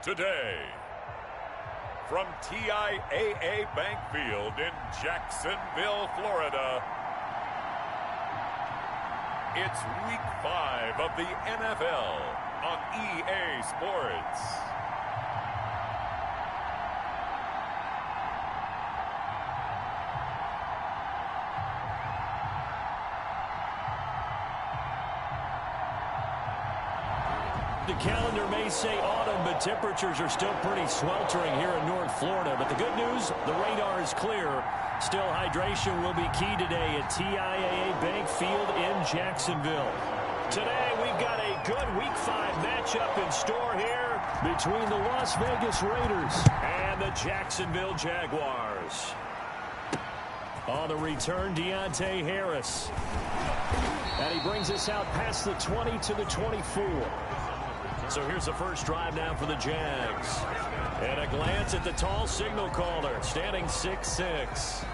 today. From TIAA Bank Field in Jacksonville, Florida, it's Week 5 of the NFL on EA Sports. The calendar may say autumn, but temperatures are still pretty sweltering here in North Florida. But the good news, the radar is clear. Still, hydration will be key today at TIAA Bank Field in Jacksonville. Today, we've got a good Week 5 matchup in store here between the Las Vegas Raiders and the Jacksonville Jaguars. On the return, Deontay Harris. And he brings us out past the 20 to the 24. So here's the first drive now for the Jags. And a glance at the tall signal caller, standing 6'6".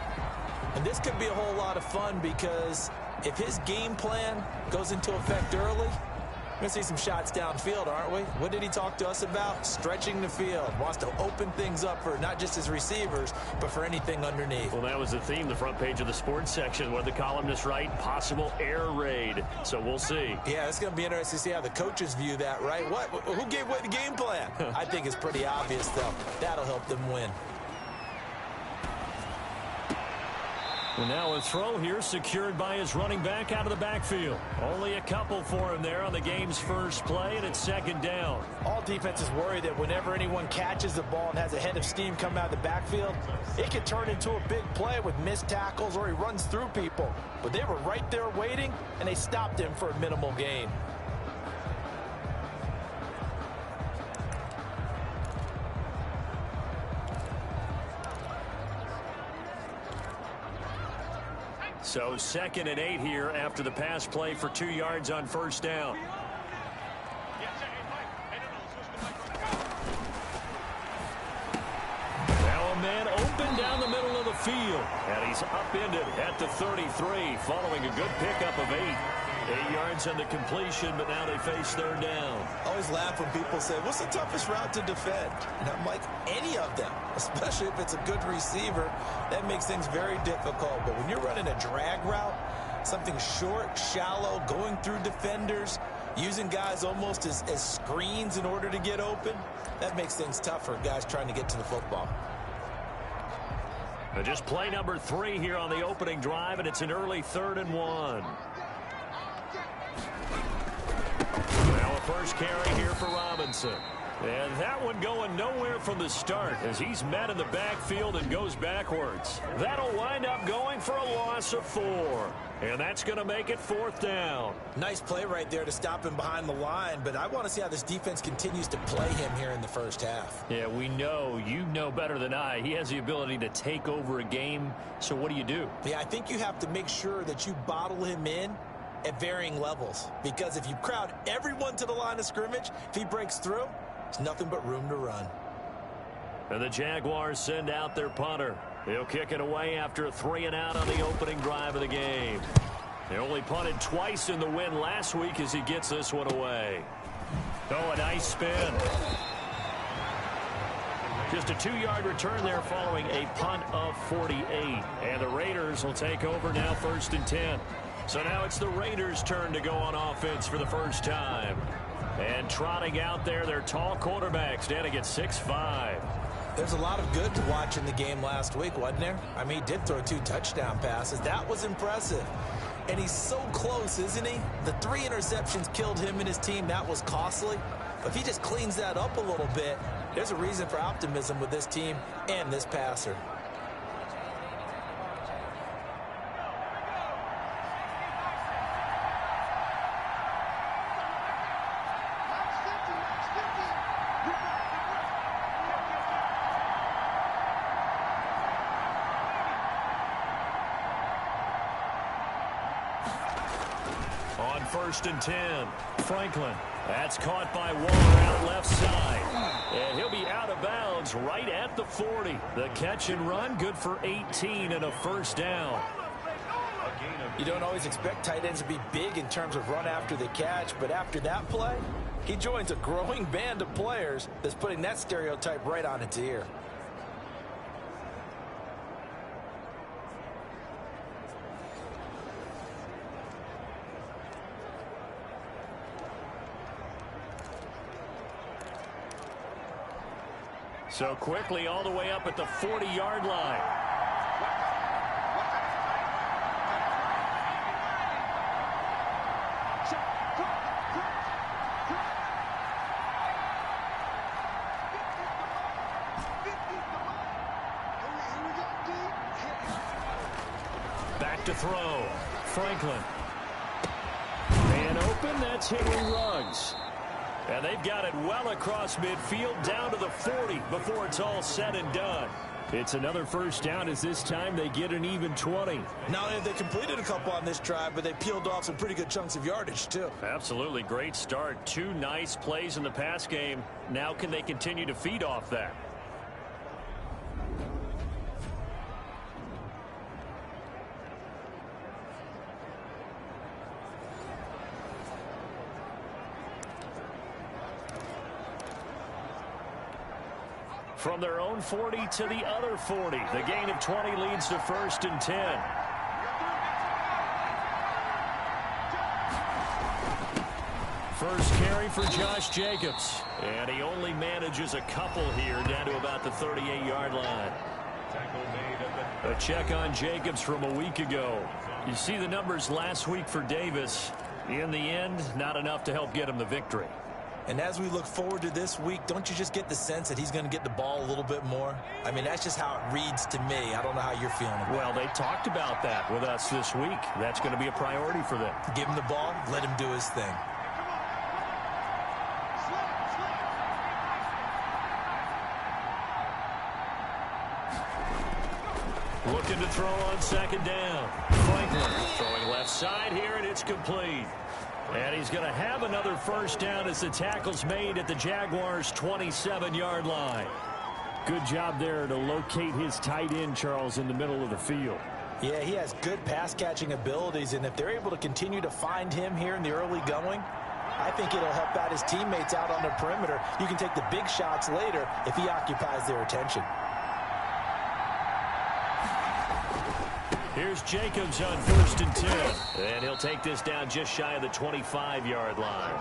And this could be a whole lot of fun because if his game plan goes into effect early, we're going to see some shots downfield, aren't we? What did he talk to us about? Stretching the field. Wants to open things up for not just his receivers, but for anything underneath. Well, that was the theme, the front page of the sports section, where the columnists write possible air raid. So we'll see. Yeah, it's going to be interesting to see how the coaches view that, right? What? Who gave away the game plan? I think it's pretty obvious, though. That'll help them win. Well, now a throw here secured by his running back out of the backfield. Only a couple for him there on the game's first play, and it's second down. All defenses worry that whenever anyone catches the ball and has a head of steam come out of the backfield, it could turn into a big play with missed tackles or he runs through people. But they were right there waiting, and they stopped him for a minimal gain. So 2nd and 8 here after the pass play for 2 yards on first down. Now a man open down the middle of the field. And he's upended at the 33 following a good pickup of 8. 8 yards on the completion, but now they face third down. I always laugh when people say, what's the toughest route to defend? And I'm like, any of them, especially if it's a good receiver. That makes things very difficult. But when you're running a drag route, something short, shallow, going through defenders, using guys almost as screens in order to get open, that makes things tough for guys trying to get to the football. Now just play number 3 here on the opening drive, and it's an early 3rd and 1. Now a first carry here for Robinson. And that one going nowhere from the start as he's met in the backfield and goes backwards. That'll wind up going for a loss of 4. And that's going to make it 4th down. Nice play right there to stop him behind the line, but I want to see how this defense continues to play him here in the first half. Yeah, we know, you know better than I, he has the ability to take over a game. So what do you do? Yeah, I think you have to make sure that you bottle him in at varying levels, because if you crowd everyone to the line of scrimmage, if he breaks through, there's nothing but room to run. And the Jaguars send out their punter. He'll kick it away after a 3-and-out on the opening drive of the game. They only punted twice in the win last week as he gets this one away. Oh, a nice spin. Just a 2-yard return there following a punt of 48. And the Raiders will take over now 1st and 10. So now it's the Raiders' turn to go on offense for the first time. And trotting out there, their tall quarterback standing at 6'5". There's a lot of good to watch in the game last week, wasn't there? I mean, he did throw 2 touchdown passes. That was impressive. And he's so close, isn't he? The 3 interceptions killed him and his team. That was costly. But if he just cleans that up a little bit, there's a reason for optimism with this team and this passer. On 1st and 10, Franklin. That's caught by Waller out left side. And he'll be out of bounds right at the 40. The catch and run good for 18 and a first down. You don't always expect tight ends to be big in terms of run after the catch, but after that play, He joins a growing band of players that's putting that stereotype right on its ear. So quickly all the way up at the 40-yard line. Back to throw. Franklin. And open, that's Henry Ruggs. And they've got it well across midfield down to the 40 before it's all said and done. It's another first down as this time they get an even 20. Not only have they completed a couple on this drive, but they peeled off some pretty good chunks of yardage, too. Absolutely great start. 2 nice plays in the pass game. Now can they continue to feed off that? From their own 40 to the other 40. The gain of 20 leads to 1st and 10. First carry for Josh Jacobs. And he only manages a couple here down to about the 38-yard line. A check on Jacobs from a week ago. You see the numbers last week for Davis. In the end, not enough to help get him the victory. And as we look forward to this week, don't you just get the sense that he's going to get the ball a little bit more? I mean, that's just how it reads to me. I don't know how you're feeling about it. Well, they talked about that with us this week. That's going to be a priority for them. Give him the ball, let him do his thing. Looking to throw on 2nd down. Franklin throwing left side here, and it's complete. And he's going to have another first down as the tackle's made at the Jaguars' 27-yard line. Good job there to locate his tight end, Charles, in the middle of the field. Yeah, he has good pass-catching abilities, and if they're able to continue to find him here in the early going, I think it'll help out his teammates out on the perimeter. You can take the big shots later if he occupies their attention. Here's Jacobs on 1st and 10. And he'll take this down just shy of the 25-yard line.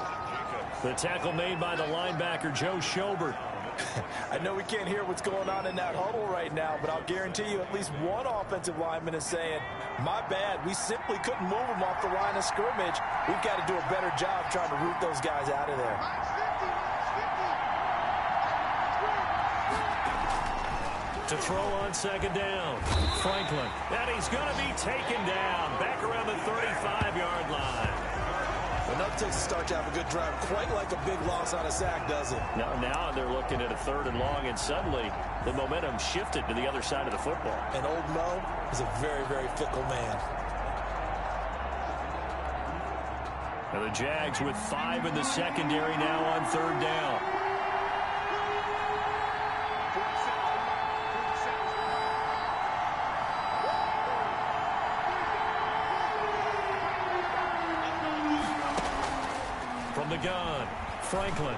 The tackle made by the linebacker, Joe Schobert. I know we can't hear what's going on in that huddle right now, but I'll guarantee you at least one offensive lineman is saying, my bad, we simply couldn't move him off the line of scrimmage. We've got to do a better job trying to root those guys out of there. To throw on 2nd down. Franklin. And he's going to be taken down. Back around the 35-yard line. Enough takes a start to have a good drive. Quite like a big loss on a sack, does it? Now they're looking at a 3rd and long, and suddenly the momentum shifted to the other side of the football. And old Mo is a very, very fickle man. Now the Jags with 5 in the secondary now on 3rd down. From the gun, Franklin.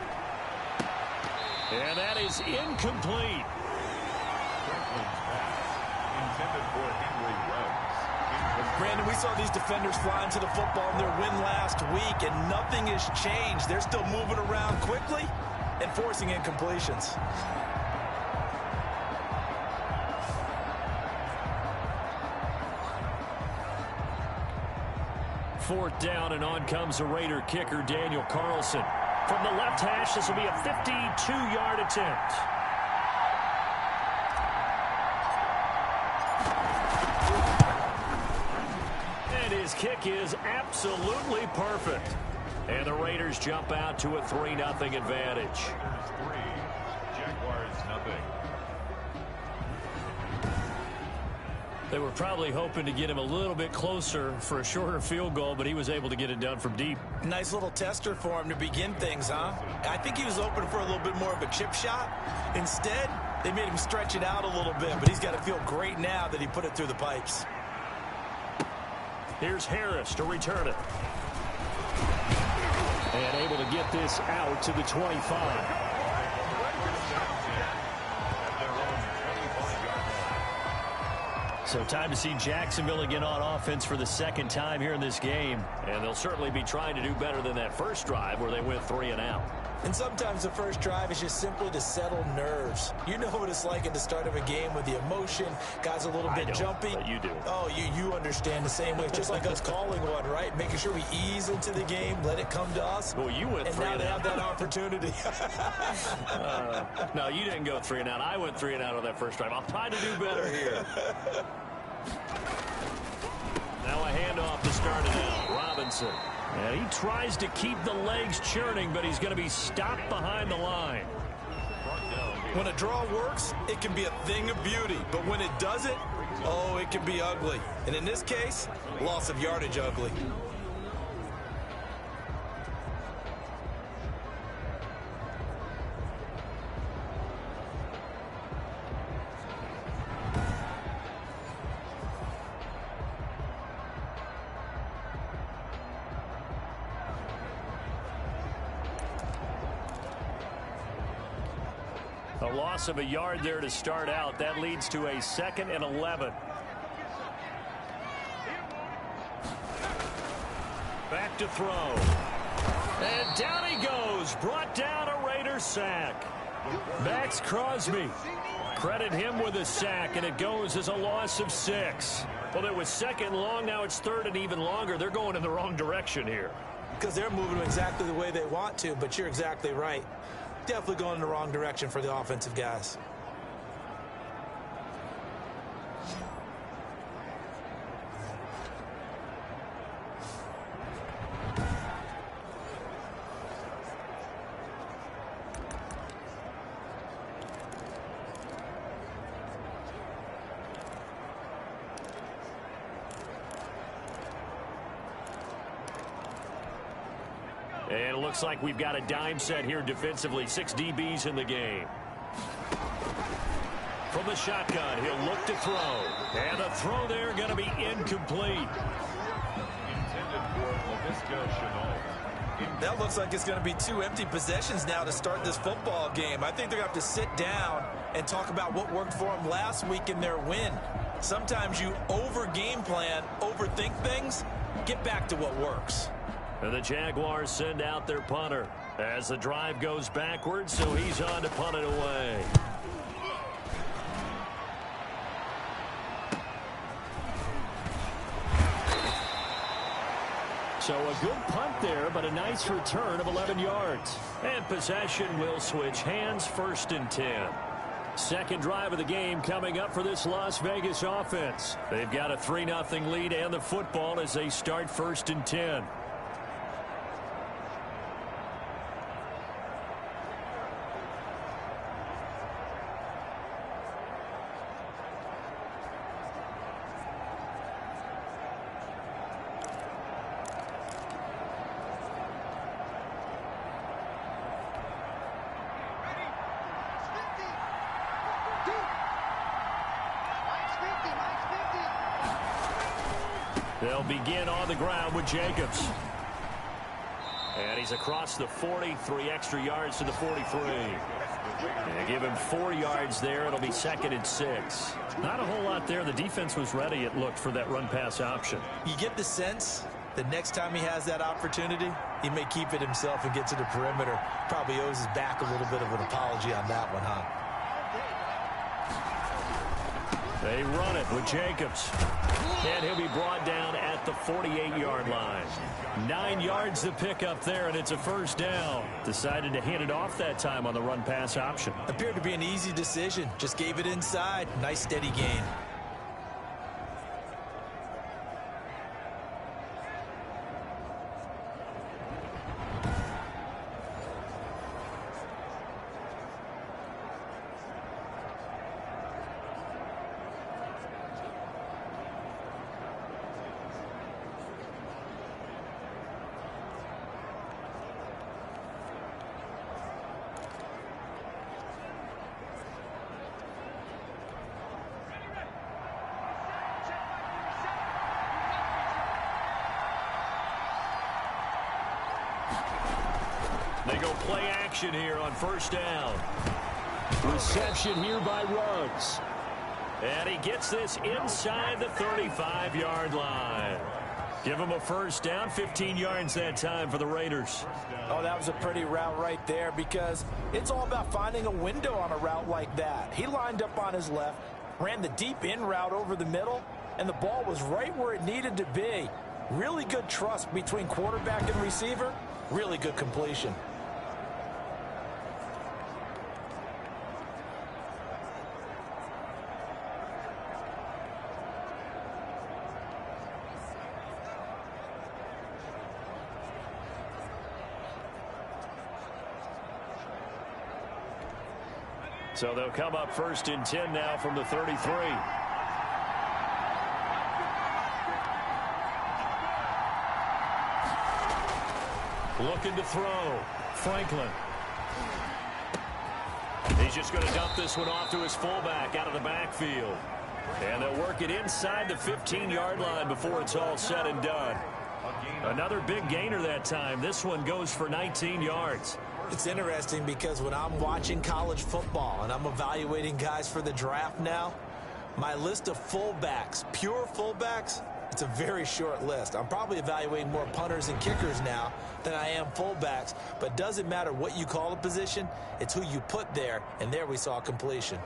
And that is incomplete. Intended for Henry Ruggs. Brandon, we saw these defenders fly into the football in their win last week, and nothing has changed. They're still moving around quickly and forcing incompletions. 4th down, and on comes the Raider kicker, Daniel Carlson. From the left hash, this will be a 52-yard attempt. And his kick is absolutely perfect. And the Raiders jump out to a 3-0 advantage. Raiders 3, Jaguars nothing. They were probably hoping to get him a little bit closer for a shorter field goal, but he was able to get it done from deep. Nice little tester for him to begin things, huh? I think he was open for a little bit more of a chip shot. Instead, they made him stretch it out a little bit, but he's got to feel great now that he put it through the pipes. Here's Harris to return it. And able to get this out to the 25. So time to see Jacksonville again on offense for the second time here in this game. And they'll certainly be trying to do better than that first drive where they went 3 and out. And sometimes the first drive is just simply to settle nerves. You know what it's like at the start of a game with the emotion. Guys a little bit jumpy. But you do. Oh, you understand the same way. It's just like us calling one, right? Making sure we ease into the game, let it come to us. Well, you went 3 and out. And now they have that opportunity. No, you didn't go 3 and out. I went 3 and out on that first drive. I'll try to do better here. Now a handoff to start it out. Robinson. And he tries to keep the legs churning, but he's going to be stopped behind the line. When a draw works, it can be a thing of beauty. But when it doesn't, oh, it can be ugly. And in this case, loss of yardage ugly. A loss of a yard there to start out. That leads to a 2nd and 11. Back to throw. And down he goes. Brought down a Raider sack. Max Crosby. Credit him with a sack, and it goes as a loss of 6. Well, it was 2nd long. Now it's 3rd and even longer. They're going in the wrong direction here. Because they're moving exactly the way they want to, but you're exactly right. Definitely going in the wrong direction for the offensive guys. And it looks like we've got a dime set here defensively. 6 DBs in the game. From the shotgun, he'll look to throw. And the throw there going to be incomplete. That looks like it's going to be 2 empty possessions now to start this football game. I think they're going to have to sit down and talk about what worked for them last week in their win. Sometimes you over-game plan, overthink things. Get back to what works. And the Jaguars send out their punter as the drive goes backwards, so he's on to punt it away. So a good punt there, but a nice return of 11 yards. And possession will switch hands, 1st and 10. Second drive of the game coming up for this Las Vegas offense. They've got a 3-0 lead and the football as they start 1st and 10. They'll begin on the ground with Jacobs. And he's across the 40, 3 extra yards to the 43. And give him 4 yards there. It'll be 2nd and 6. Not a whole lot there. The defense was ready, it looked, for that run-pass option. You get the sense that next time he has that opportunity, he may keep it himself and get to the perimeter. Probably owes his back a little bit of an apology on that one, huh? They run it with Jacobs. And he'll be brought down at the 48-yard line. 9 yards to pick up there, and it's a 1st down. Decided to hand it off that time on the run-pass option. Appeared to be an easy decision. Just gave it inside. Nice, steady gain. They'll play action here on first down. Reception here by Ruggs. And he gets this inside the 35-yard line. Give him a first down, 15 yards that time for the Raiders. Oh, that was a pretty route right there because it's all about finding a window on a route like that. He lined up on his left, ran the deep in route over the middle, and the ball was right where it needed to be. Really good trust between quarterback and receiver. Really good completion. So they'll come up first and 10 now from the 33. Looking to throw. Franklin. He's just going to dump this one off to his fullback out of the backfield. And they'll work it inside the 15-yard line before it's all said and done. Another big gainer that time. This one goes for 19 yards. It's interesting because when I'm watching college football and I'm evaluating guys for the draft now, my list of fullbacks, pure fullbacks, it's a very short list. I'm probably evaluating more punters and kickers now than I am fullbacks, but it doesn't matter what you call a position, it's who you put there, and there we saw completion.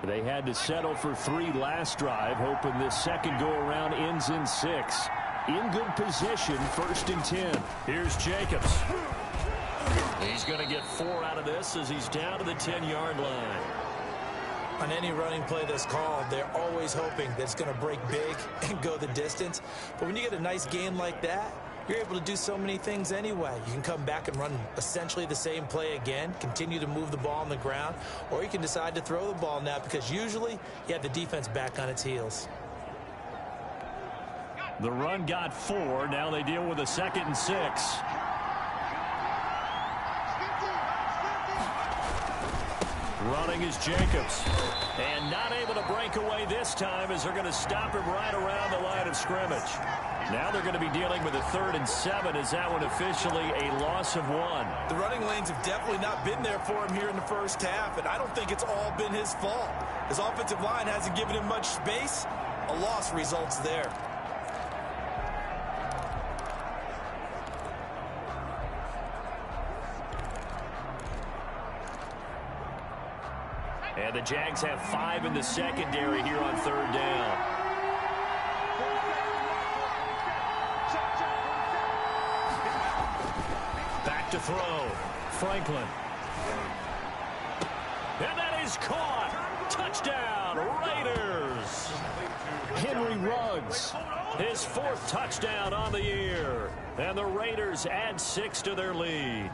They had to settle for 3 last drive, hoping this second go-around ends in 6. In good position, first and 10. Here's Jacobs. He's going to get 4 out of this as he's down to the 10-yard line. On any running play that's called, they're always hoping that it's going to break big and go the distance. But when you get a nice gain like that, you're able to do so many things anyway. You can come back and run essentially the same play again, continue to move the ball on the ground, or you can decide to throw the ball now because usually you have the defense back on its heels. The run got 4. Now they deal with a 2nd and 6. Running is Jacobs. And not able to break away this time as they're going to stop him right around the line of scrimmage. Now they're going to be dealing with a 3rd and 7 as that one officially a loss of 1. The running lanes have definitely not been there for him here in the first half, and I don't think it's all been his fault. His offensive line hasn't given him much space. A loss results there. And the Jags have 5 in the secondary here on 3rd down. Back to throw. Franklin. And that is caught. Touchdown, Raiders. Henry Ruggs. His 4th touchdown on the year. And the Raiders add 6 to their lead.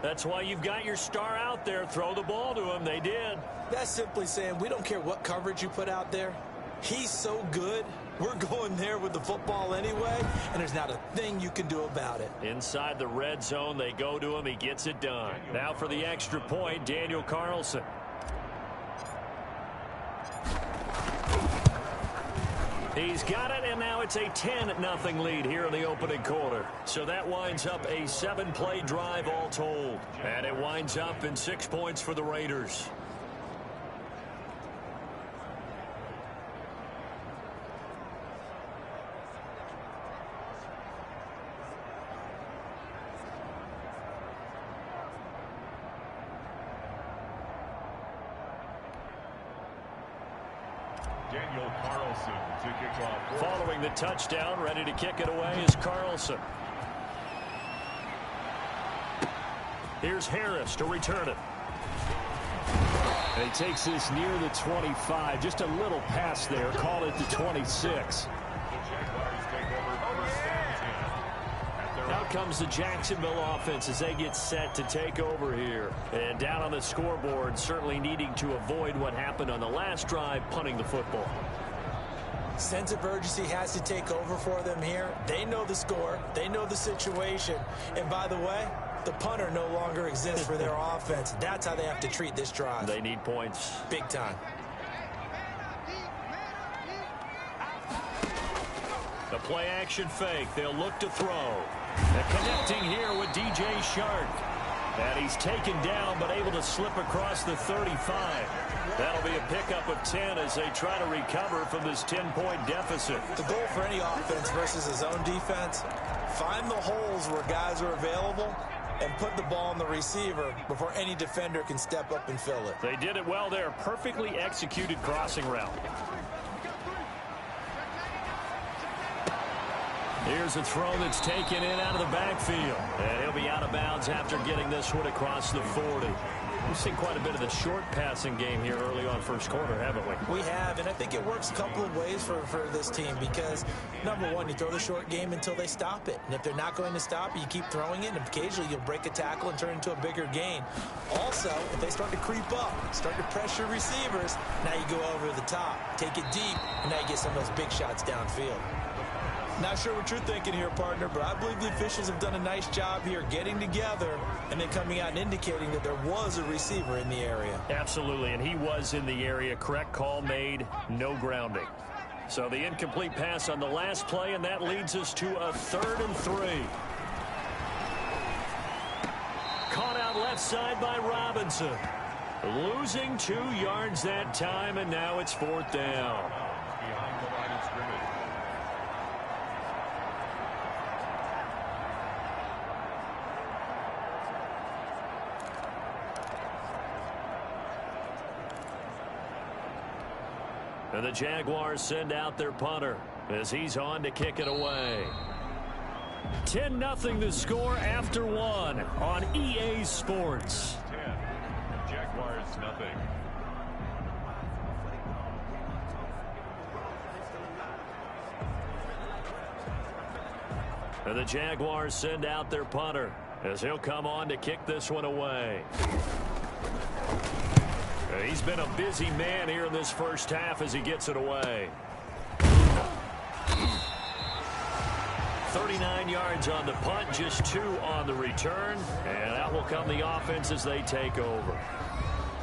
That's why you've got your star out there. Throw the ball to him. They did. That's simply saying we don't care what coverage you put out there. He's so good. We're going there with the football anyway, and there's not a thing you can do about it. Inside the red zone, they go to him. He gets it done. Now for the extra point, Daniel Carlson. He's got it, and now it's a 10-0 lead here in the opening quarter. So that winds up a 7-play drive all told. And it winds up in 6 points for the Raiders. Daniel Carlson to kick off. Following the touchdown, ready to kick it away is Carlson. Here's Harris to return it. And he takes this near the 25. Just a little pass there. Call it the 26. Out comes the Jacksonville offense as they get set to take over here. And down on the scoreboard, certainly needing to avoid what happened on the last drive, punting the football. Sense of urgency has to take over for them here. They know the score. They know the situation. And by the way, the punter no longer exists for their offense. That's how they have to treat this drive. They need points. Big time. The play action fake. They'll look to throw. And connecting here with DJ Shark. And he's taken down but able to slip across the 35. That'll be a pickup of 10 as they try to recover from this 10-point deficit. The goal for any offense versus his own defense, find the holes where guys are available and put the ball on the receiver before any defender can step up and fill it. They did it well there. Perfectly executed crossing route. Here's a throw that's taken in out of the backfield. And he'll be out of bounds after getting this one across the 40. We've seen quite a bit of the short passing game here early on first quarter, haven't we? We have, and I think it works a couple of ways for this team because, number one, you throw the short game until they stop it. And if they're not going to stop it, you keep throwing it, and occasionally you'll break a tackle and turn it into a bigger gain. Also, if they start to creep up, start to pressure receivers, now you go over the top, take it deep, and now you get some of those big shots downfield. Not sure what you're thinking here, partner, but I believe the officials have done a nice job here getting together and then coming out and indicating that there was a receiver in the area. Absolutely, and he was in the area. Correct call made, no grounding. So the incomplete pass on the last play, and that leads us to a 3rd and 3. Caught out left side by Robinson. Losing 2 yards that time, and now it's 4th down. Behind the line of scrimmage. And the Jaguars send out their punter as he's on to kick it away. 10-0 the score after 1 on EA Sports. 10. Jaguars nothing. And the Jaguars send out their punter as he'll come on to kick this one away. He's been a busy man here in this first half as he gets it away. 39 yards on the punt, just 2 on the return. And out will come the offense as they take over.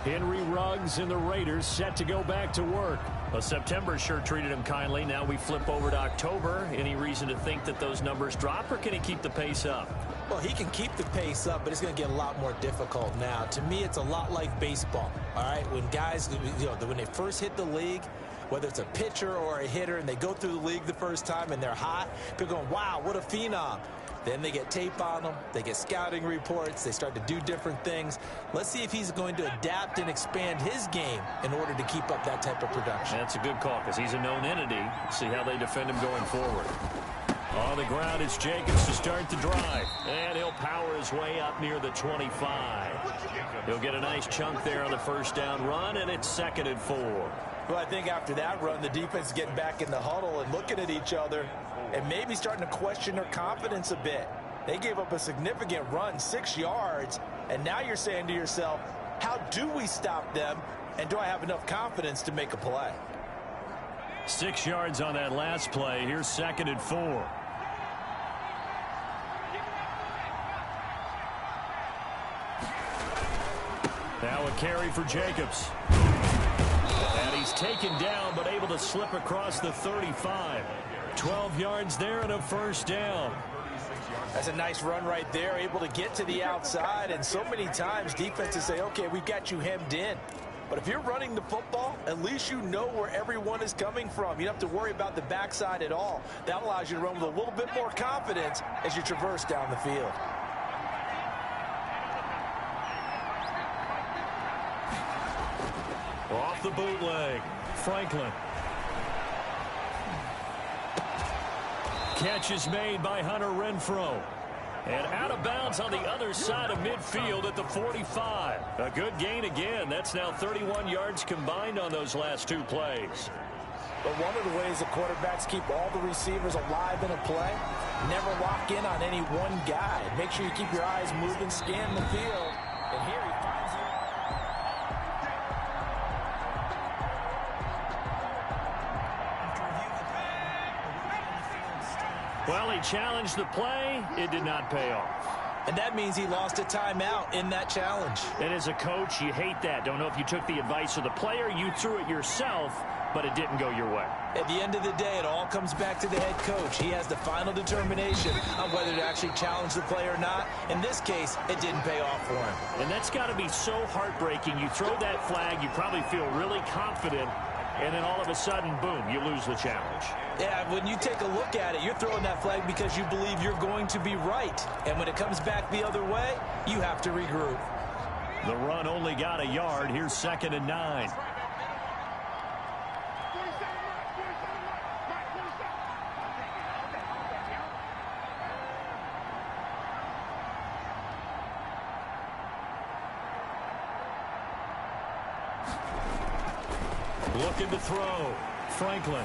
Henry Ruggs and the Raiders set to go back to work. Well, September sure treated him kindly. Now we flip over to October. Any reason to think that those numbers drop, or can he keep the pace up? Well, he can keep the pace up, but it's going to get a lot more difficult now. To me, it's a lot like baseball, all right? When guys, when they first hit the league, whether it's a pitcher or a hitter, and they go through the league the first time and they're hot, people are going, wow, what a phenom. Then they get tape on them. They get scouting reports. They start to do different things. Let's see if he's going to adapt and expand his game in order to keep up that type of production. That's a good call because he's a known entity. See how they defend him going forward. On the ground, it's Jacobs to start the drive. And he'll power his way up near the 25. He'll get a nice chunk there on the first down run, and it's 2nd and 4. Well, I think after that run, the defense is getting back in the huddle and looking at each other and maybe starting to question their confidence a bit. They gave up a significant run, 6 yards, and now you're saying to yourself, how do we stop them, and do I have enough confidence to make a play? 6 yards on that last play. Here's 2nd and 4. Now a carry for Jacobs. And he's taken down but able to slip across the 35. 12 yards there and a first down. That's a nice run right there, able to get to the outside. And so many times defenses say, okay, we've got you hemmed in. But if you're running the football, at least you know where everyone is coming from. You don't have to worry about the backside at all. That allows you to run with a little bit more confidence as you traverse down the field. Off the bootleg, Franklin. Catch is made by Hunter Renfrow. And out of bounds on the other side of midfield at the 45. A good gain again. That's now 31 yards combined on those last 2 plays. But one of the ways the quarterbacks keep all the receivers alive in a play, never lock in on any one guy. Make sure you keep your eyes moving, scan the field. And here he finds it. After reviewing the Well, he challenged the play. It did not pay off. And that means he lost a timeout in that challenge. And as a coach, you hate that. Don't know if you took the advice of the player. You threw it yourself, but it didn't go your way. At the end of the day, it all comes back to the head coach. He has the final determination on whether to actually challenge the play or not. In this case, it didn't pay off for him. And that's got to be so heartbreaking. You throw that flag, you probably feel really confident, and then all of a sudden, boom, you lose the challenge. Yeah, when you take a look at it, you're throwing that flag because you believe you're going to be right. And when it comes back the other way, you have to regroup. The run only got a yard. Here's 2nd and 9. Looking to throw. Franklin.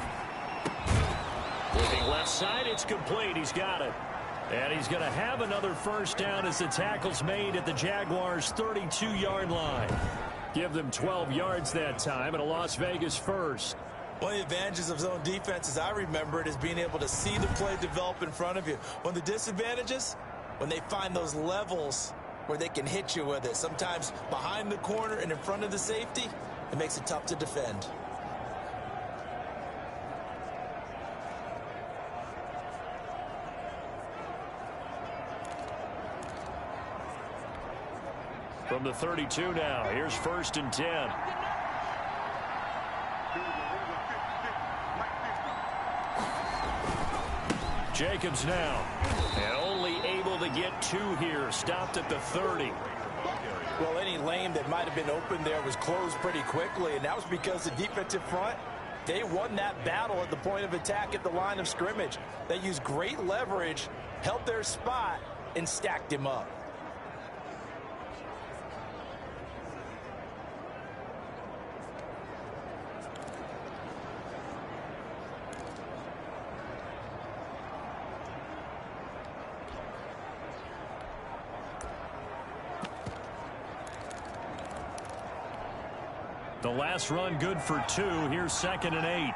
Looking left side, it's complete. He's got it. And he's going to have another first down as the tackle's made at the Jaguars' 32-yard line. Give them 12 yards that time and a Las Vegas first. One of the advantages of zone defense, as I remember it, is being able to see the play develop in front of you. One of the disadvantages, when they find those levels where they can hit you with it, sometimes behind the corner and in front of the safety, it makes it tough to defend. From the 32 now, here's 1st and 10. Jacobs now, and only able to get 2 here, stopped at the 30. Well, any lane that might have been open there was closed pretty quickly, and that was because the defensive front, they won that battle at the point of attack at the line of scrimmage. They used great leverage, held their spot, and stacked him up. The last run good for 2. Here's 2nd and 8.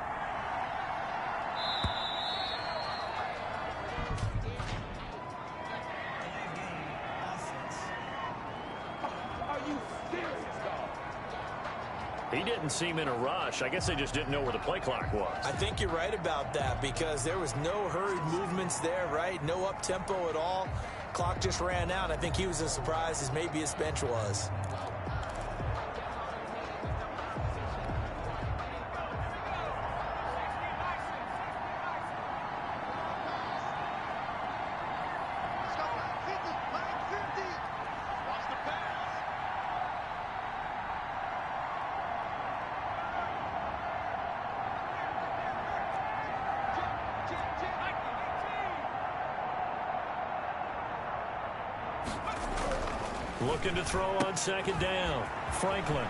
He didn't seem in a rush. I guess they just didn't know where the play clock was. I think you're right about that because there was no hurried movements there, right? No up-tempo at all. Clock just ran out. I think he was as surprised as maybe his bench was. Looking to throw on 2nd down. Franklin.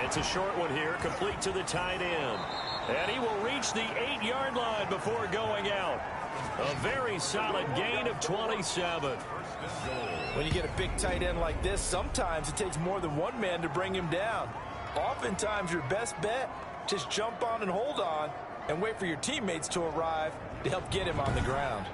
It's a short one here, complete to the tight end. And he will reach the 8-yard line before going out. A very solid gain of 27. When you get a big tight end like this, sometimes it takes more than one man to bring him down. Oftentimes, your best bet, just jump on and hold on and wait for your teammates to arrive to help get him on the ground.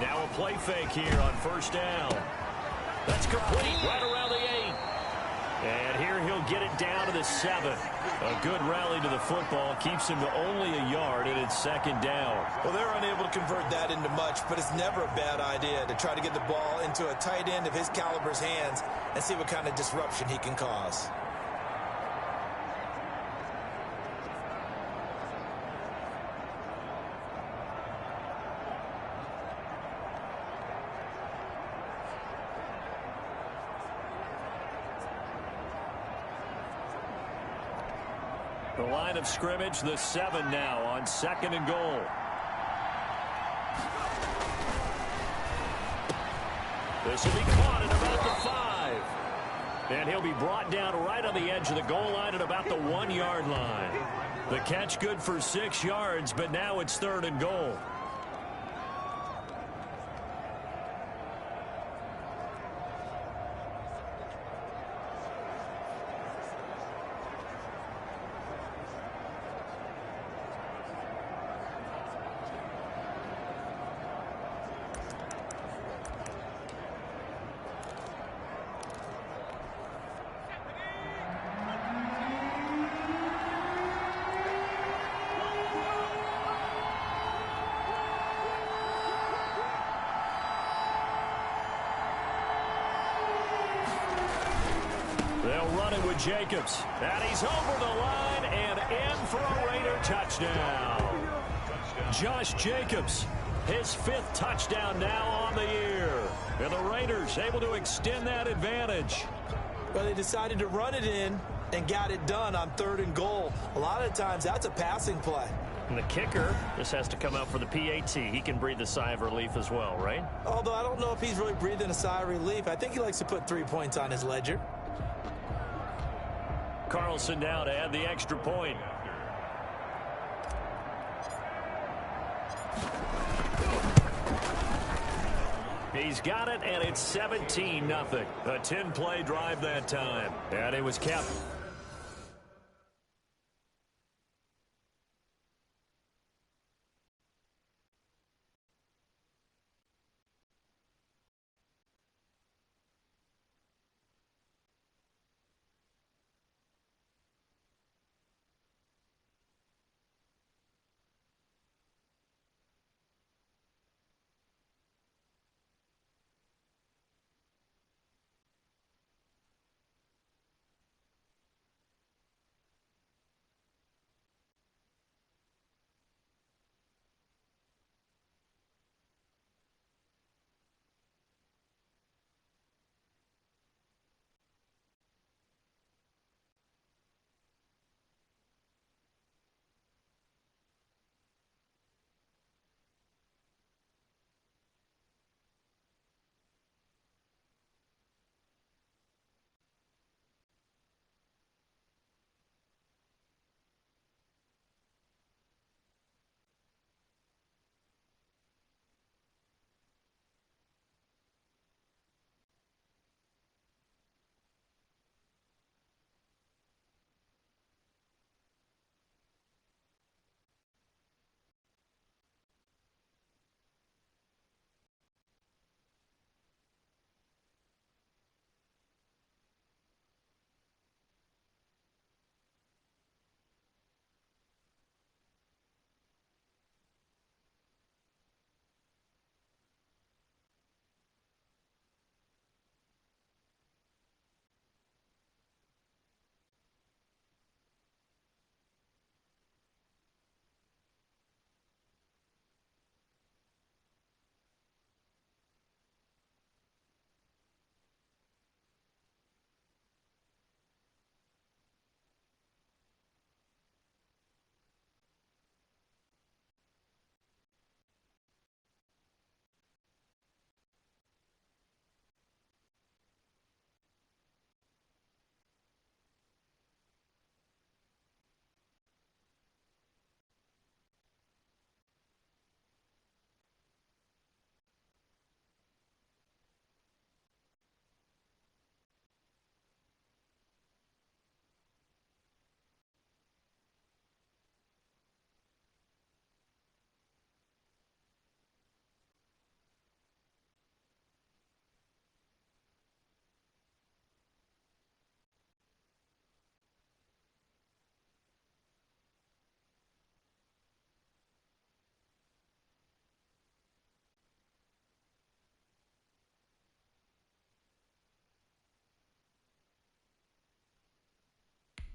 Now a play fake here on first down. That's complete right around the 8. And here he'll get it down to the 7. A good rally to the football keeps him to only a yard, and it's second down. Well, they're unable to convert that into much, but it's never a bad idea to try to get the ball into a tight end of his caliber's hands and see what kind of disruption he can cause. The line of scrimmage, the 7 now on second and goal. This will be caught at about the 5. And he'll be brought down right on the edge of the goal line at about the 1-yard line. The catch good for 6 yards, but now it's third and goal. They'll run it with Jacobs. And he's over the line and in for a Raider touchdown. Josh Jacobs, his 5th touchdown now on the year. And the Raiders able to extend that advantage. Well, they decided to run it in and got it done on third and goal. A lot of times that's a passing play. And the kicker just has to come out for the PAT. He can breathe a sigh of relief as well, right? Although I don't know if he's really breathing a sigh of relief. I think he likes to put 3 points on his ledger. Carlson now to add the extra point. He's got it, and it's 17-0. A 10-play drive that time. And it was kept.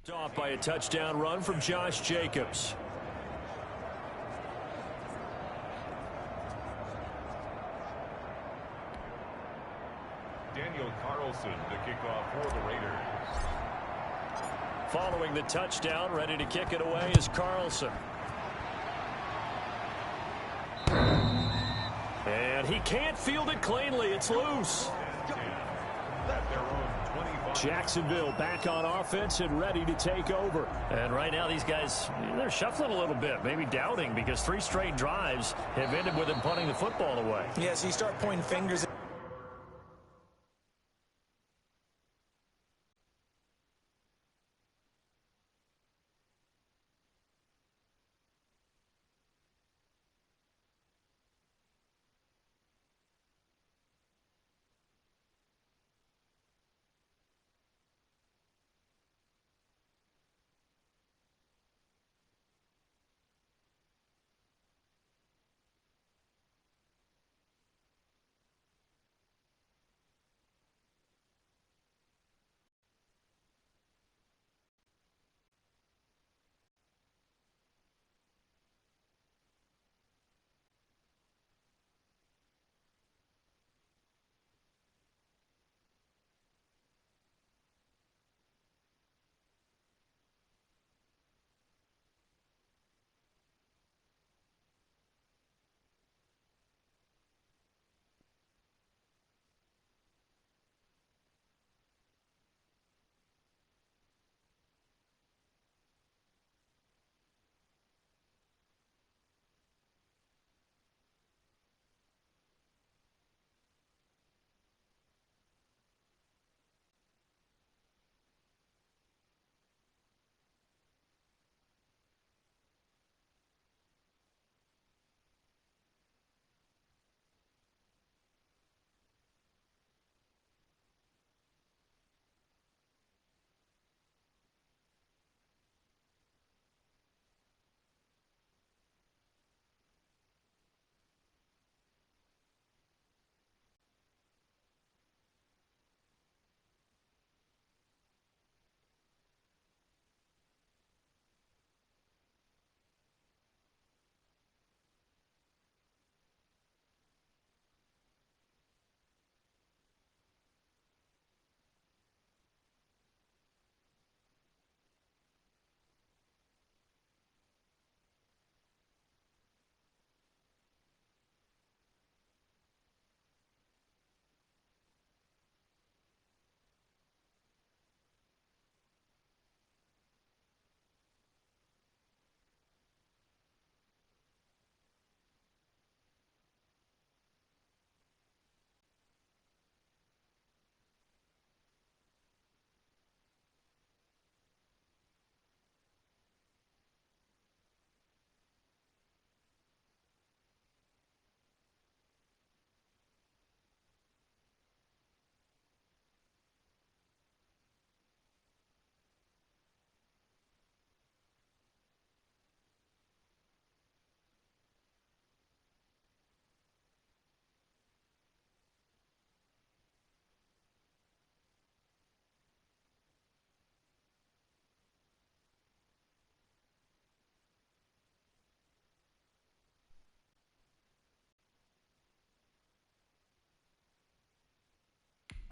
Off by a touchdown run from Josh Jacobs. Daniel Carlson, the kickoff for the Raiders. Following the touchdown, ready to kick it away is Carlson. And he can't field it cleanly. It's loose. Jacksonville back on offense and ready to take over. And right now these guys, they're shuffling a little bit, maybe doubting, because 3 straight drives have ended with them punting the football away. Yeah, so you start pointing fingers.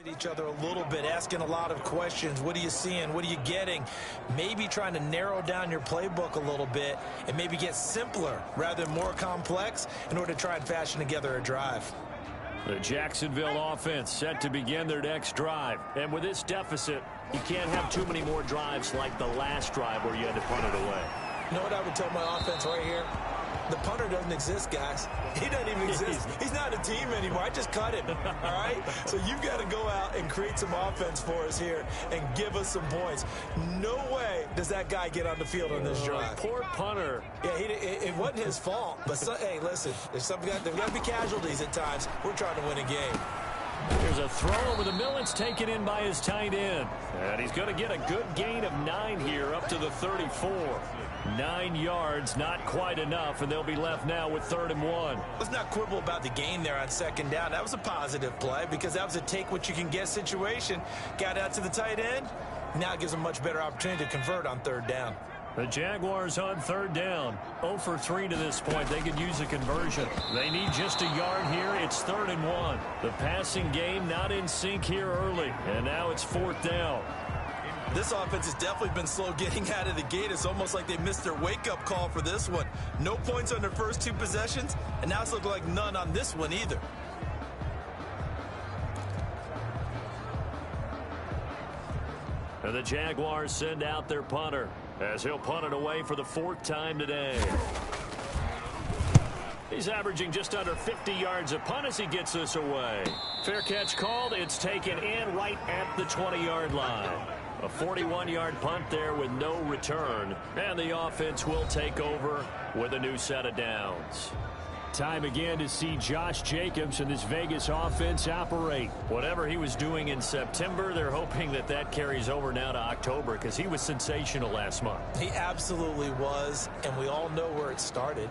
Each other a little bit, asking a lot of questions. What are you seeing? What are you getting? Maybe trying to narrow down your playbook a little bit and maybe get simpler rather than more complex in order to try and fashion together a drive. The Jacksonville offense set to begin their next drive. And with this deficit, you can't have too many more drives like the last drive where you had to punt it away. You know what I would tell my offense right here? The punter doesn't exist, guys. He doesn't even exist. He's not a team anymore. I just cut him, all right? So you've got to go out and create some offense for us here and give us some points. No way does that guy get on the field on this drive. Poor punter. Yeah, it wasn't his fault. But, hey, listen, there's got to be casualties at times. We're trying to win a game. There's a throw over the middle. It's taken in by his tight end. And he's going to get a good gain of 9 here up to the 34. 9 yards, not quite enough, and they'll be left now with 3rd and 1. Let's not quibble about the gain there on 2nd down. That was a positive play because that was a take-what-you-can-get situation. Got out to the tight end, Now it gives them a much better opportunity to convert on third down. The Jaguars on third down. 0 for 3 to this point. They could use a conversion. They need just a yard here. It's 3rd and 1. The passing game not in sync here early. And now it's 4th down. This offense has definitely been slow getting out of the gate. It's almost like they missed their wake-up call for this one. No points on their first 2 possessions, and now it's looking like none on this one either. And the Jaguars send out their punter as he'll punt it away for the 4th time today. He's averaging just under 50 yards a punt as he gets this away. Fair catch called. It's taken in right at the 20-yard line. A 41-yard punt there with no return. And the offense will take over with a new set of downs. Time again to see Josh Jacobs and this Vegas offense operate. Whatever he was doing in September, they're hoping that that carries over now to October because he was sensational last month. He absolutely was, and we all know where it started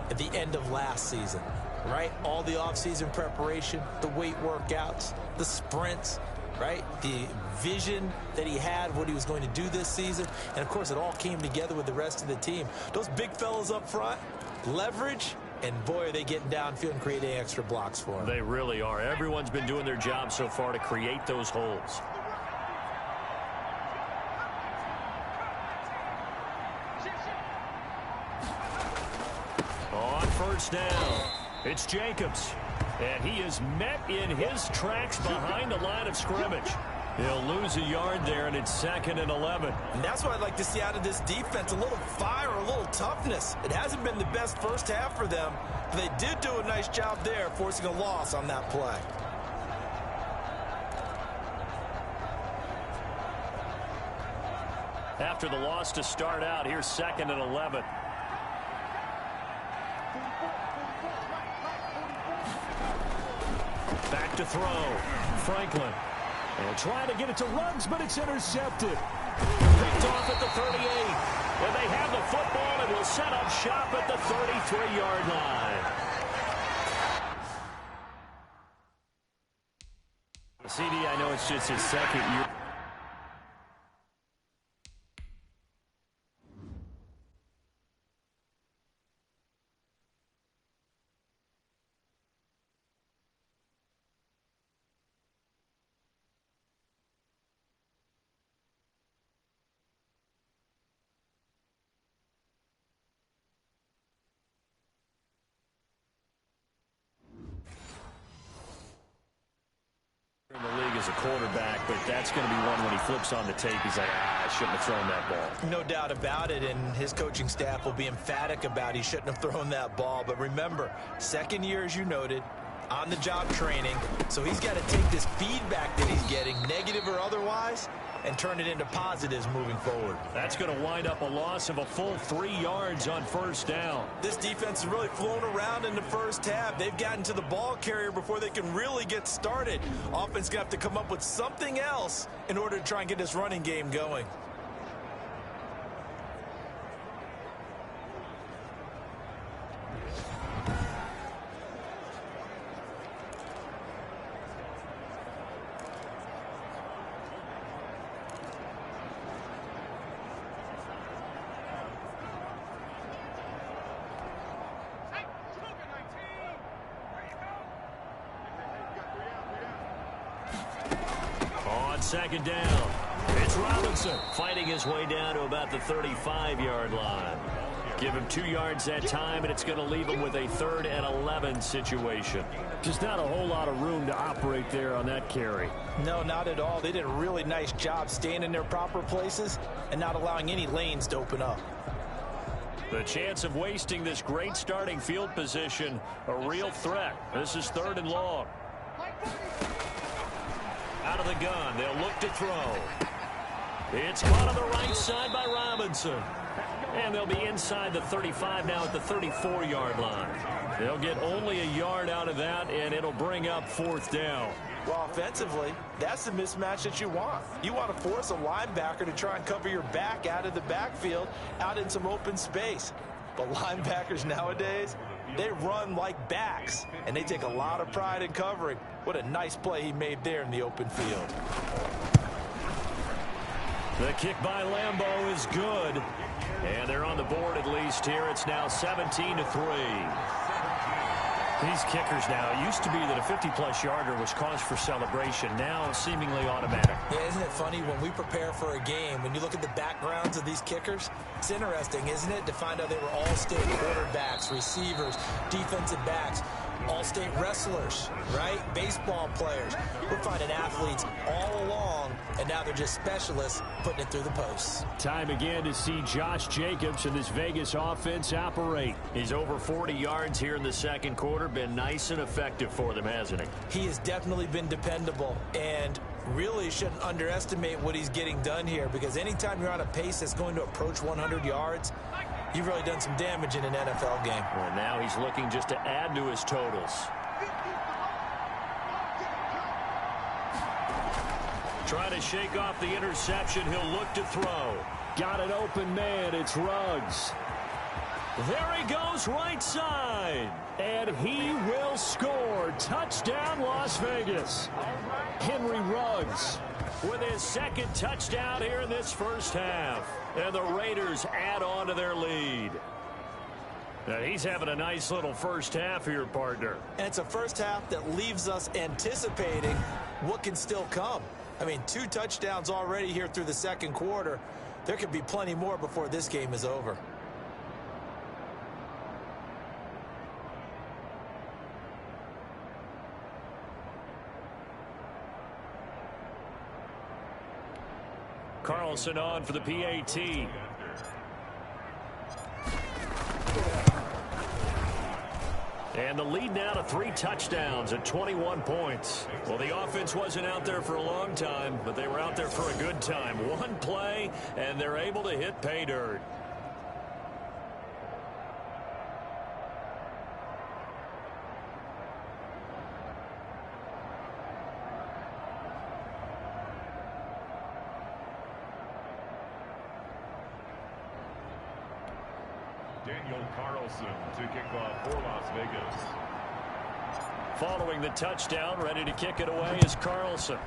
at the end of last season, right? All the offseason preparation, the weight workouts, the sprints, right? The vision that he had, what he was going to do this season. And, of course, it all came together with the rest of the team. Those big fellas up front, leverage, and, boy, are they getting downfield and creating extra blocks for him. They really are. Everyone's been doing their job so far to create those holes. On first down, it's Jacobs. And he is met in his tracks behind the line of scrimmage. He'll lose a yard there, and it's 2nd and 11. And that's what I'd like to see out of this defense, a little fire, a little toughness. It hasn't been the best first half for them, but they did do a nice job there, forcing a loss on that play. After the loss to start out, here's 2nd and 11. Back to throw. Franklin. And trying to get it to Ruggs, but it's intercepted. Picked off at the 38. And they have the football and will set up shop at the 33-yard line. CD, I know it's just his 2nd year. In the league as a quarterback, but that's going to be one when he flips on the tape. He's like, I shouldn't have thrown that ball. No doubt about it, and his coaching staff will be emphatic about he shouldn't have thrown that ball. But remember, 2nd year, as you noted, on-the-job training, so he's got to take this feedback that he's getting, negative or otherwise, and turn it into positives moving forward. That's going to wind up a loss of a full 3 yards on first down. This defense has really flown around in the first half. They've gotten to the ball carrier before they can really get started. Offense going to have to come up with something else in order to try and get this running game going. On 2nd down, it's Robinson fighting his way down to about the 35-yard line. Give him 2 yards that time, and it's going to leave him with a 3rd and 11 situation. Just not a whole lot of room to operate there on that carry. No, not at all. They did a really nice job staying in their proper places and not allowing any lanes to open up. The chance of wasting this great starting field position, a real threat. This is 3rd and long. Out of the gun, they'll look to throw. It's caught on the right side by Robinson. And they'll be inside the 35 now at the 34-yard line. They'll get only a yard out of that, and it'll bring up 4th down. Well, offensively, that's the mismatch that you want. You want to force a linebacker to try and cover your back out of the backfield, out in some open space. But linebackers nowadays, they run like backs, and they take a lot of pride in covering. What a nice play he made there in the open field. The kick by Lambeau is good. And they're on the board at least here. It's now 17-3. These kickers now, it used to be that a 50-plus yarder was cause for celebration. Now seemingly automatic. Yeah, isn't it funny when we prepare for a game, when you look at the backgrounds of these kickers, it's interesting, isn't it, to find out they were all-state quarterbacks, receivers, defensive backs, all-state wrestlers, right? Baseball players. We're finding athletes all along, and now they're just specialists putting it through the posts. Time again to see Josh Jacobs and this Vegas offense operate. He's over 40 yards here in the second quarter. Been nice and effective for them, hasn't he? He has definitely been dependable, and really shouldn't underestimate what he's getting done here, because anytime you're on a pace that's going to approach 100 yards, you've really done some damage in an NFL game. Well, now he's looking just to add to his totals. Trying to shake off the interception. He'll look to throw. Got an open man. It's Ruggs. There he goes right side. And he will score. Touchdown, Las Vegas. Henry Ruggs with his second touchdown here in this first half. And the Raiders add on to their lead. Now he's having a nice little first half here, partner. And it's a first half that leaves us anticipating what can still come. I mean, 2 touchdowns already here through the second quarter. There could be plenty more before this game is over. Carlson on for the PAT. And the lead now to 3 touchdowns at 21 points. Well, the offense wasn't out there for a long time, but they were out there for a good time. One play, and they're able to hit pay dirt. Daniel Carlson to kick off for Las Vegas. Following the touchdown, ready to kick it away is Carlson.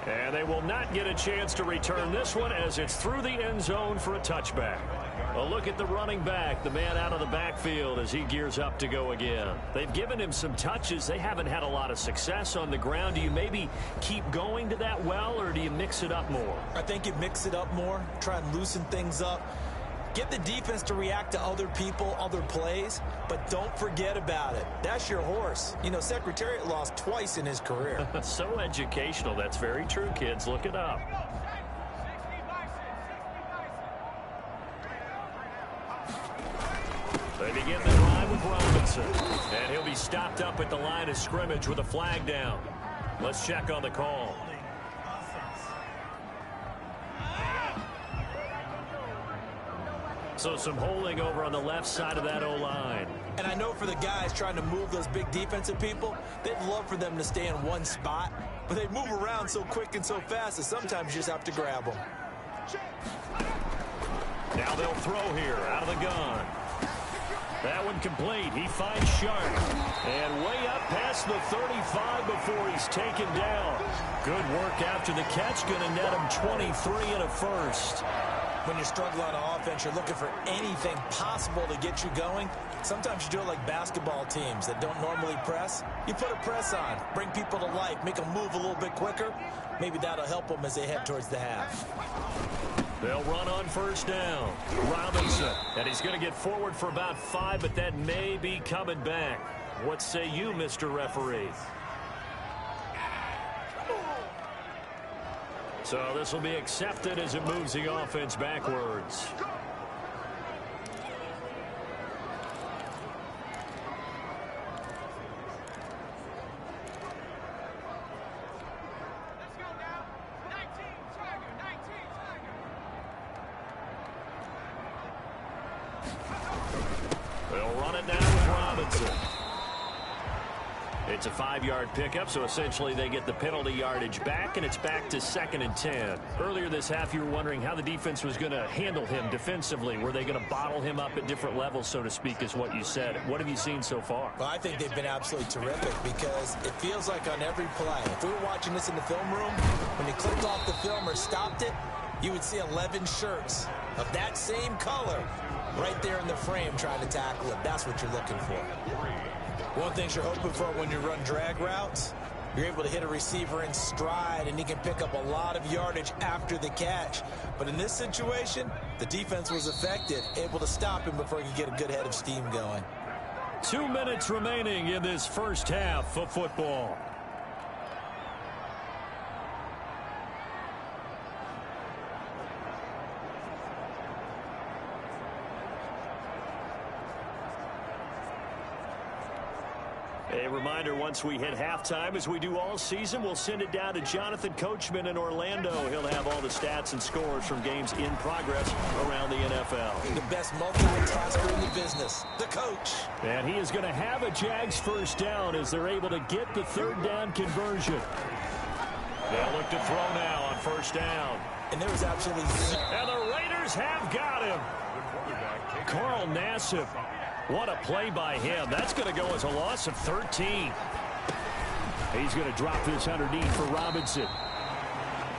And they will not get a chance to return this one as it's through the end zone for a touchback. A look at the running back, the man out of the backfield as he gears up to go again. They've given him some touches. They haven't had a lot of success on the ground. Do you maybe keep going to that well, or do you mix it up more? I think you mix it up more, try and loosen things up. Get the defense to react to other people, other plays, but don't forget about it. That's your horse. You know, Secretariat lost twice in his career. So educational. That's very true, kids. Look it up. They begin the drive with Robinson. And he'll be stopped up at the line of scrimmage with a flag down. Let's check on the call. So some holding over on the left side of that O-line. And I know for the guys trying to move those big defensive people, they'd love for them to stay in one spot, but they move around so quick and so fast that sometimes you just have to grab them. Now they'll throw here out of the gun. That one complete. He finds Sharp. And way up past the 35 before he's taken down. Good work after the catch. Going to net him 23 and a first. When you're struggling on offense, you're looking for anything possible to get you going. Sometimes you do it like basketball teams that don't normally press. You put a press on, bring people to life, make them move a little bit quicker. Maybe that'll help them as they head towards the half. They'll run on first down. Robinson. And he's going to get forward for about 5, but that may be coming back. What say you, Mr. Referee? So this will be accepted as it moves the offense backwards. It's a 5-yard pickup, so essentially they get the penalty yardage back, and it's back to 2nd and 10. Earlier this half, you were wondering how the defense was going to handle him defensively. Were they going to bottle him up at different levels, so to speak, is what you said. What have you seen so far? Well, I think they've been absolutely terrific because it feels like on every play, if we were watching this in the film room, when you clicked off the film or stopped it, you would see 11 shirts of that same color right there in the frame trying to tackle it. That's what you're looking for. One of the things you're hoping for when you run drag routes, you're able to hit a receiver in stride, and he can pick up a lot of yardage after the catch. But in this situation, the defense was effective, able to stop him before he could get a good head of steam going. 2 minutes remaining in this first half of football. A reminder, once we hit halftime, as we do all season, we'll send it down to Jonathan Coachman in Orlando. He'll have all the stats and scores from games in progress around the NFL. The best multitasker in the business, the coach. And he is going to have a Jags first down as they're able to get the 3rd down conversion. They'll look to throw now on 1st down. And there was absolutely... And the Raiders have got him. Carl Nassib. What a play by him. That's going to go as a loss of 13. He's going to drop this underneath for Robinson.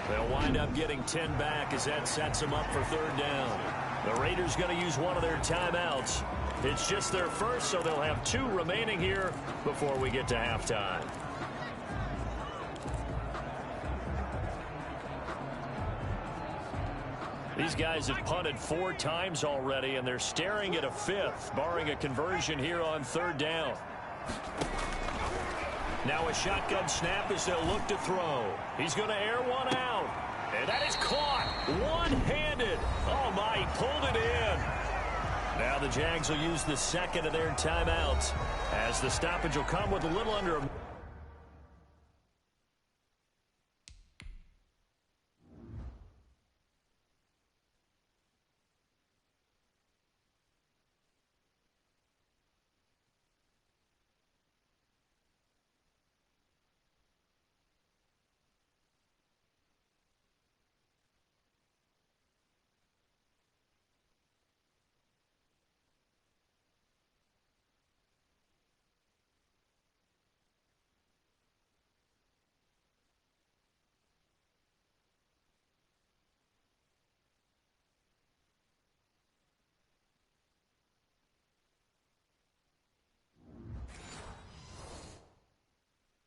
They'll wind up getting 10 back as that sets them up for 3rd down. The Raiders going to use one of their timeouts. It's just their first, so they'll have 2 remaining here before we get to halftime. These guys have punted 4 times already, and they're staring at a 5th, barring a conversion here on 3rd down. Now a shotgun snap as they'll look to throw. He's going to air one out. And that is caught one-handed. Oh, my, he pulled it in. Now the Jags will use the 2nd of their timeouts as the stoppage will come with a little under a...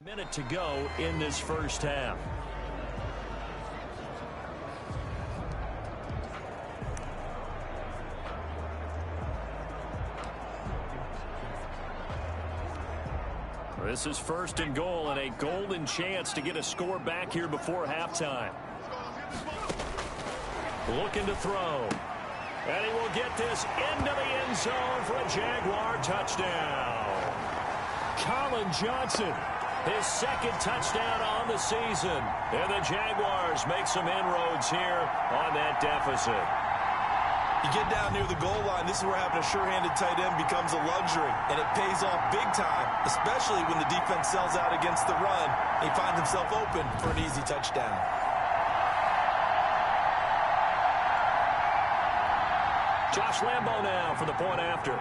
Minute to go in this first half. This is 1st and goal and a golden chance to get a score back here before halftime. Looking to throw. And he will get this into the end zone for a Jaguar touchdown. Colin Johnson. His 2nd touchdown on the season. And the Jaguars make some inroads here on that deficit. You get down near the goal line, this is where having a sure-handed tight end becomes a luxury. And it pays off big time, especially when the defense sells out against the run. And he finds himself open for an easy touchdown. Josh Lambo now for the point after.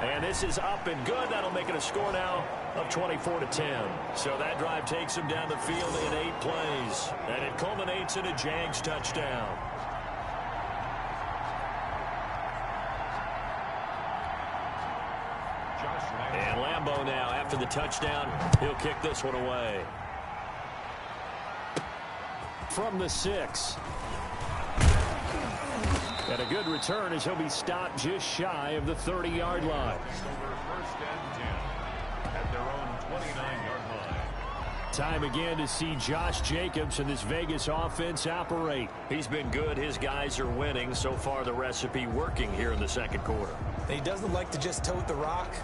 And this is up and good. That'll make it a score now of 24-10. So that drive takes him down the field in 8 plays. And it culminates in a Jags touchdown. And Lambo now, after the touchdown, he'll kick this one away. From the 6. And a good return as he'll be stopped just shy of the 30-yard line. First and 10 at their own 29-yard line. Time again to see Josh Jacobs and this Vegas offense operate. He's been good. His guys are winning. So far, the recipe working here in the 2nd quarter. He doesn't like to just tote the rock.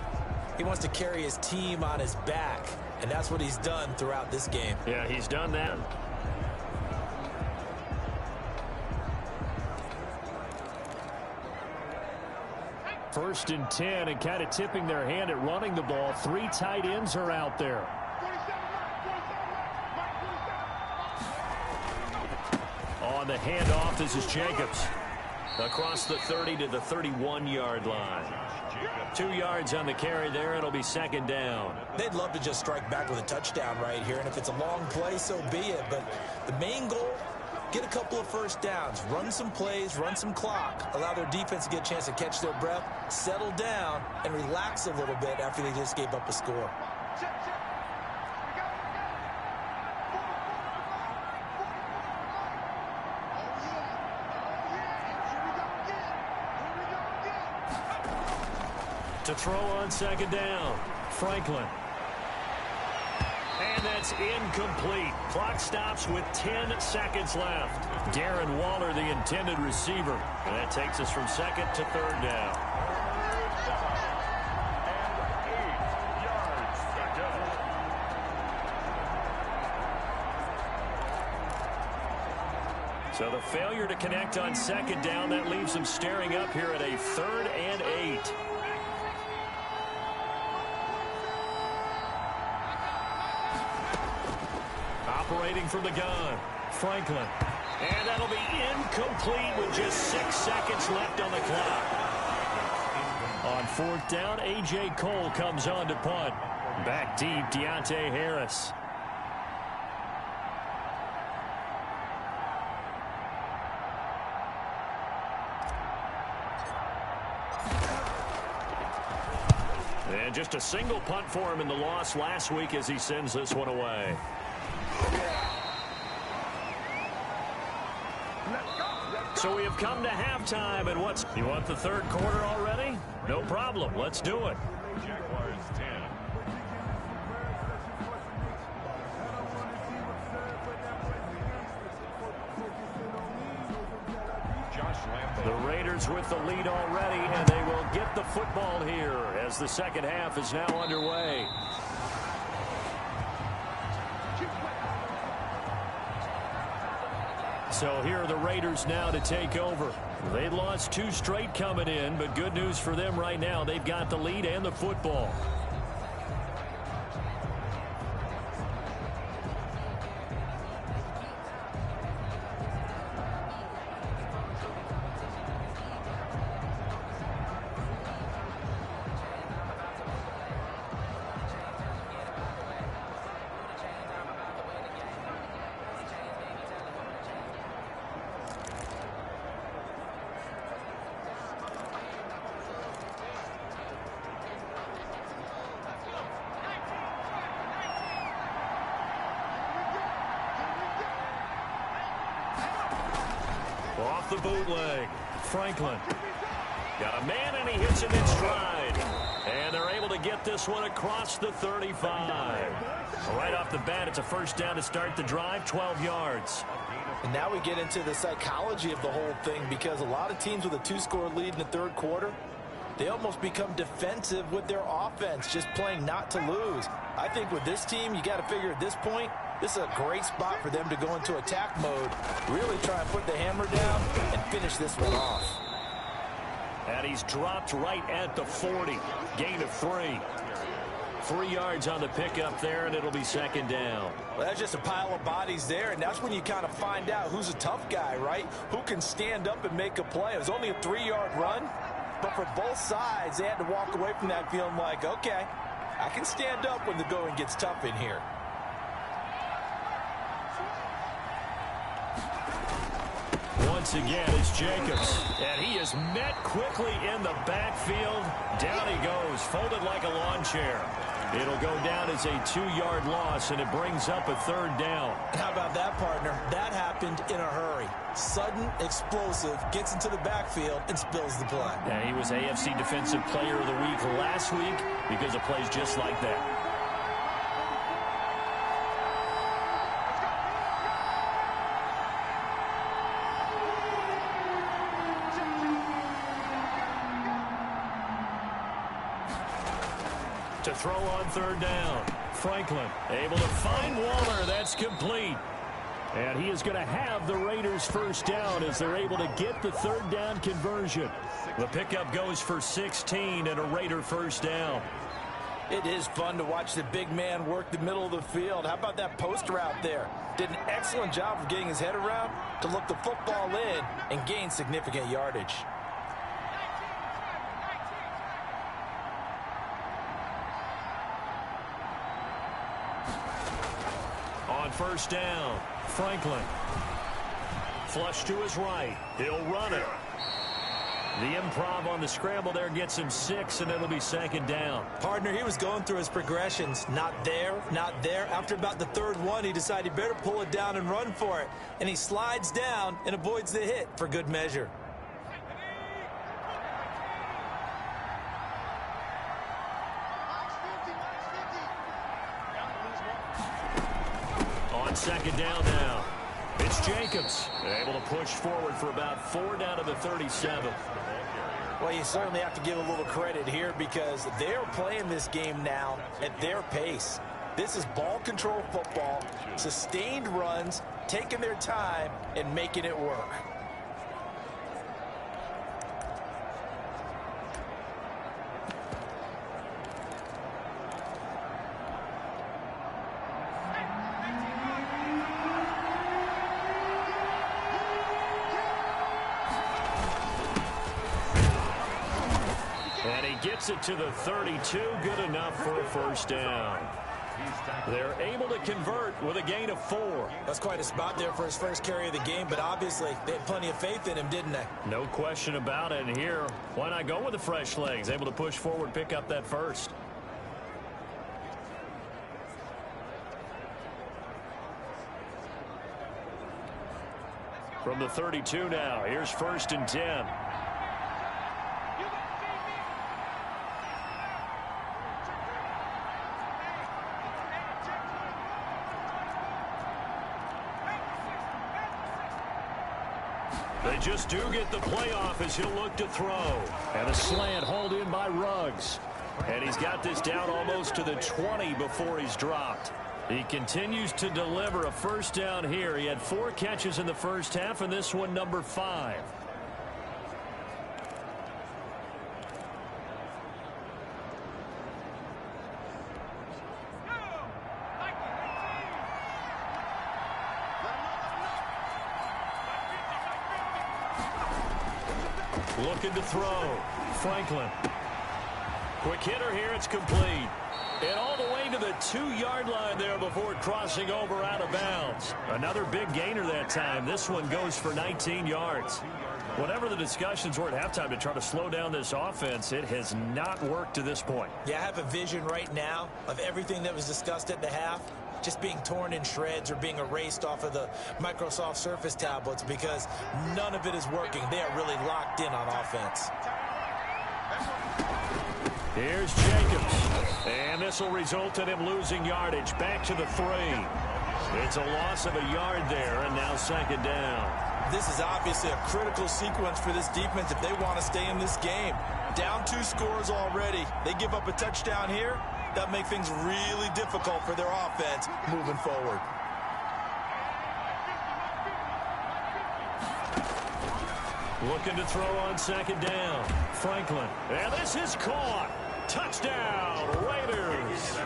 He wants to carry his team on his back, and that's what he's done throughout this game. Yeah, he's done that. First and 10, and kind of tipping their hand at running the ball. 3 tight ends are out there. On the handoff, this is Jacobs. Across the 30 to the 31-yard line. 2 yards on the carry there. It'll be second down. They'd love to just strike back with a touchdown right here, and if it's a long play, so be it. But the main goal, get a couple of first downs, run some plays, run some clock, allow their defense to get a chance to catch their breath, settle down, and relax a little bit after they just gave up a score. To throw on second down, Franklin. And that's incomplete. Clock stops with 10 seconds left. Darren Waller, the intended receiver. And that takes us from second to third down. So the failure to connect on second down, that leaves them staring up here at a 3rd and 8. Operating from the gun, Franklin. And that'll be incomplete with just 6 seconds left on the clock. On 4th down, A.J. Cole comes on to punt. Back deep, Deontay Harris. And just a single punt for him in the loss last week as he sends this one away. So we have come to halftime, and you want the third quarter already? No problem. Let's do it. Jaguars 10. The Raiders with the lead already, and they will get the football here as the second half is now underway. So here are the Raiders now to take over. They lost 2 straight coming in, but good news for them right now. They've got the lead and the football. Off the bootleg, Franklin. Got a man, and he hits him in stride. And they're able to get this one across the 35. Right off the bat, it's a first down to start the drive, 12 yards. And now we get into the psychology of the whole thing, because a lot of teams with a 2-score lead in the third quarter, they almost become defensive with their offense, just playing not to lose. I think with this team, you got to figure at this point, this is a great spot for them to go into attack mode, really try and put the hammer down and finish this one off. And he's dropped right at the 40. Gain of 3. 3 yards on the pickup there, and it'll be second down. Well, that's just a pile of bodies there, and that's when you kind of find out who's a tough guy, right? Who can stand up and make a play. It was only a 3-yard run, but for both sides, they had to walk away from that feeling like, okay, I can stand up when the going gets tough in here. Once again, it's Jacobs, and he is met quickly in the backfield. Down he goes, folded like a lawn chair. It'll go down as a 2-yard loss, and it brings up a third down. How about that, partner? That happened in a hurry. Sudden, explosive, gets into the backfield, and spills the play. Yeah, he was AFC Defensive Player of the Week last week because of plays just like that. To throw on third down, Franklin able to find Waller. That's complete. And he is going to have the Raiders first down as they're able to get the third down conversion. The pickup goes for 16 and a Raider first down. It is fun to watch the big man work the middle of the field. How about that post route there? Did an excellent job of getting his head around to look the football in and gain significant yardage. On first down, Franklin. Flush to his right. He'll run it. The improv on the scramble there gets him 6, and it'll be second down. Partner, he was going through his progressions. Not there, not there. After about the third one, he decided he better pull it down and run for it. And he slides down and avoids the hit for good measure. On second down now, it's Jacobs. Able to push forward for about 4 down to the 37. Well, you certainly have to give a little credit here because they're playing this game now at their pace. This is ball control football, sustained runs, taking their time and making it work. And he gets it to the 32, good enough for a first down. They're able to convert with a gain of 4. That's quite a spot there for his first carry of the game, but obviously they had plenty of faith in him, didn't they? No question about it. And here, why not go with the fresh legs? Able to push forward, pick up that first. From the 32 now, here's first and 10. They just do get the playoff as he'll look to throw. And a slant hauled in by Ruggs. And he's got this down almost to the 20 before he's dropped. He continues to deliver a first down here. He had 4 catches in the first half, and this one number 5. Looking to throw. Franklin. Quick hitter here. It's complete. And all the way to the 2-yard line there before crossing over out of bounds. Another big gainer that time. This one goes for 19 yards. Whatever the discussions were at halftime to try to slow down this offense, it has not worked to this point. Yeah, I have a vision right now of everything that was discussed at the half just being torn in shreds or being erased off of the Microsoft Surface tablets because none of it is working. They are really locked in on offense. Here's Jacobs. And this will result in him losing yardage. Back to the 3. It's a loss of a yard there, and now second down. This is obviously a critical sequence for this defense if they want to stay in this game. Down 2 scores already. They give up a touchdown here. That makes things really difficult for their offense moving forward. Looking to throw on second down. Franklin. And this is caught. Touchdown, Raiders.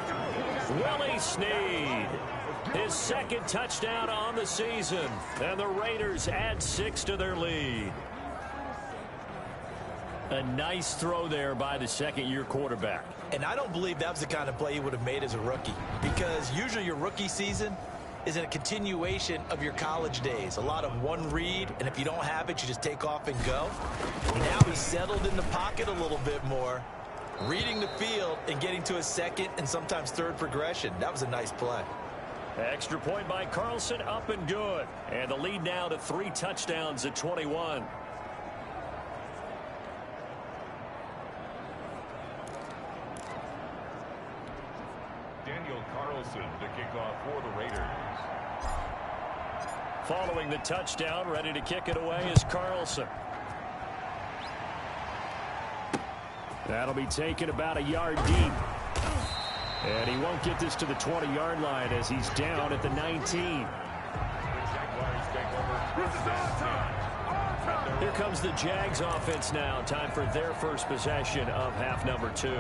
Willie Snead. His second touchdown on the season. And the Raiders add 6 to their lead. A nice throw there by the second-year quarterback. And I don't believe that was the kind of play he would have made as a rookie. Because usually your rookie season is a continuation of your college days. A lot of one read, and if you don't have it, you just take off and go. Now he's settled in the pocket a little bit more, reading the field and getting to his second and sometimes third progression. That was a nice play. Extra point by Carlson, up and good. And the lead now to 3 touchdowns at 21. Daniel Carlson to kick off for the Raiders. Following the touchdown, ready to kick it away is Carlson. That'll be taken about a yard deep. And he won't get this to the 20-yard line as he's down at the 19. Here comes the Jags offense now. Time for their first possession of half number 2.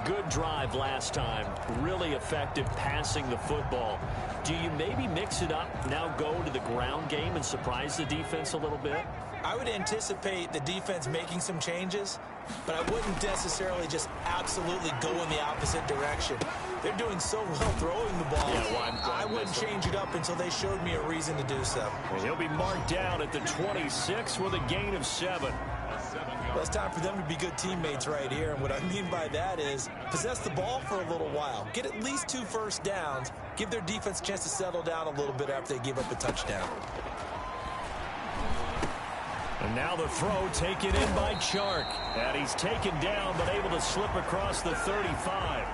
Good drive last time. Really effective passing the football. Do you maybe mix it up, now go to the ground game and surprise the defense a little bit? I would anticipate the defense making some changes, but I wouldn't necessarily just absolutely go in the opposite direction. They're doing so well throwing the ball. I wouldn't change it up until they showed me a reason to do so. And he'll be marked down at the 26 with a gain of 7. Well, it's time for them to be good teammates right here, and what I mean by that is possess the ball for a little while, get at least 2 first downs, give their defense a chance to settle down a little bit after they give up a touchdown. And now the throw taken in by Chark. And he's taken down but able to slip across the 35.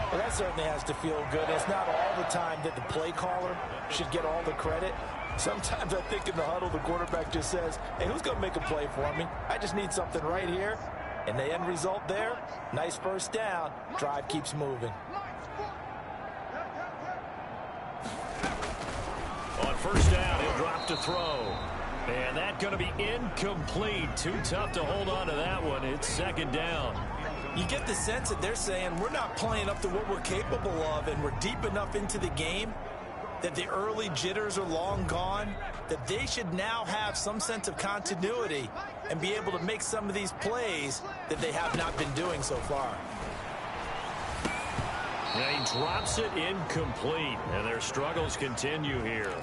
Well, that certainly has to feel good. It's not all the time that the play caller should get all the credit. Sometimes I think in the huddle the quarterback just says, hey, who's going to make a play for me? I just need something right here. And the end result there, nice first down. Drive keeps moving. On first down, he'll drop to throw. And that's going to be incomplete. Too tough to hold on to that one. It's second down. You get the sense that they're saying we're not playing up to what we're capable of, and we're deep enough into the game that the early jitters are long gone, that they should now have some sense of continuity and be able to make some of these plays that they have not been doing so far. And he drops it incomplete, and their struggles continue here.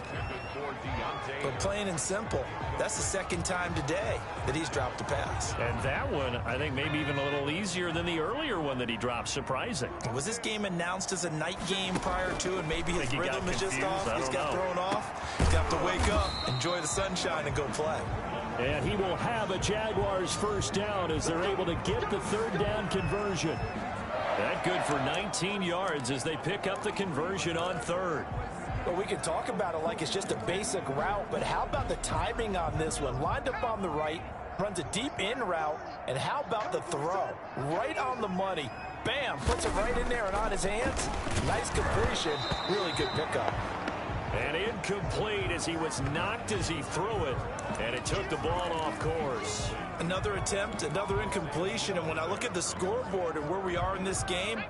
But plain and simple, that's the second time today that he's dropped a pass. And that one, I think, maybe even a little easier than the earlier one that he dropped. Surprising. Was this game announced as a night game prior to, and maybe his rhythm is just off? He's got thrown off. He's got to wake up, enjoy the sunshine, and go play. And he will have a Jaguars first down as they're able to get the third down conversion. That good for 19 yards as they pick up the conversion on third. Well, we can talk about it like it's just a basic route, but how about the timing on this one? Lined up on the right, runs a deep in route, and how about the throw? Right on the money. Bam, puts it right in there and on his hands. Nice completion. Really good pickup. And incomplete as he was knocked as he threw it, and it took the ball off course. Another attempt, another incompletion, and when I look at the scoreboard and where we are in this game,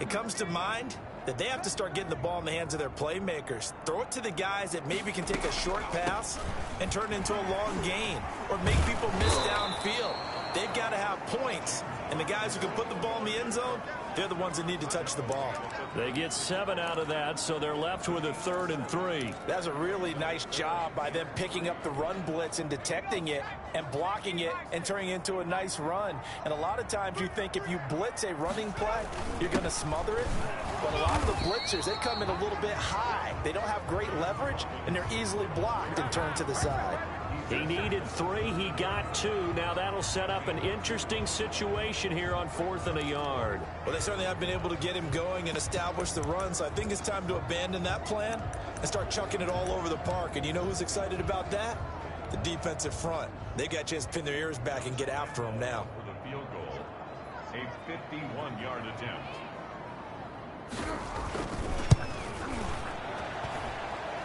it comes to mind that they have to start getting the ball in the hands of their playmakers. Throw it to the guys that maybe can take a short pass and turn it into a long gain or make people miss downfield. They've got to have points, and the guys who can put the ball in the end zone, they're the ones that need to touch the ball. They get 7 out of that, so they're left with a 3rd and 3. That's a really nice job by them picking up the run blitz and detecting it and blocking it and turning it into a nice run. And a lot of times you think if you blitz a running play, you're going to smother it. But a lot of the blitzers, they come in a little bit high. They don't have great leverage, and they're easily blocked and turned to the side. He needed 3. He got 2. Now that'll set up an interesting situation here on 4th and a yard. Well, they certainly have been able to get him going and establish the run, so I think it's time to abandon that plan and start chucking it all over the park. And you know who's excited about that? The defensive front. They got a chance to pin their ears back and get after him now. For the field goal, a 51-yard attempt.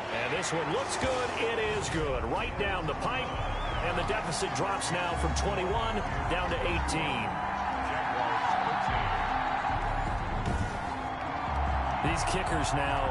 And this one looks good. It is good. Right down the pipe. And the deficit drops now from 21 down to 18. These kickers now,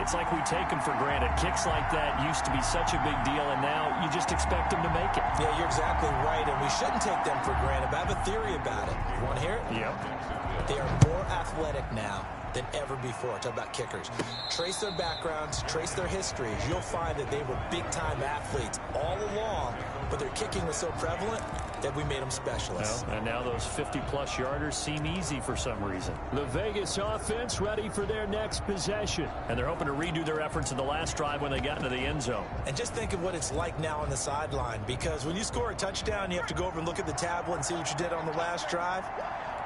it's like we take them for granted. Kicks like that used to be such a big deal, and now you just expect them to make it. Yeah, you're exactly right, and we shouldn't take them for granted. But I have a theory about it. You want to hear it? Yep. They are more athletic now than ever before. Talk about kickers. Trace their backgrounds, trace their histories. You'll find that they were big-time athletes all along, but their kicking was so prevalent that we made them specialists. Well, and now those 50-plus yarders seem easy for some reason. The Vegas offense ready for their next possession, and they're hoping to redo their efforts in the last drive when they got into the end zone. And just think of what it's like now on the sideline, because when you score a touchdown, you have to go over and look at the tablet and see what you did on the last drive.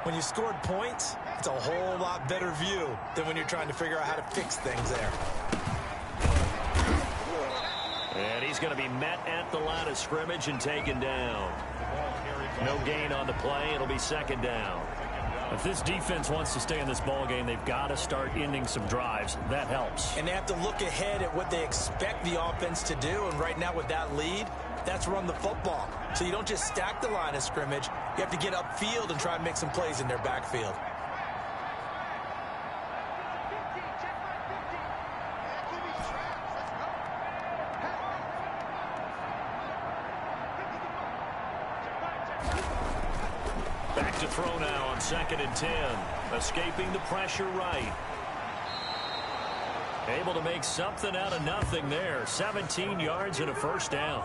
When you scored points, it's a whole lot better view than when you're trying to figure out how to fix things there. And he's going to be met at the line of scrimmage and taken down. No gain on the play. It'll be second down. If this defense wants to stay in this ball game, they've got to start ending some drives. That helps. And they have to look ahead at what they expect the offense to do. And right now with that lead, that's run the football. So you don't just stack the line of scrimmage. You have to get upfield and try and make some plays in their backfield. Back to throw now on 2nd and 10. Escaping the pressure right. Able to make something out of nothing there. 17 yards and a first down.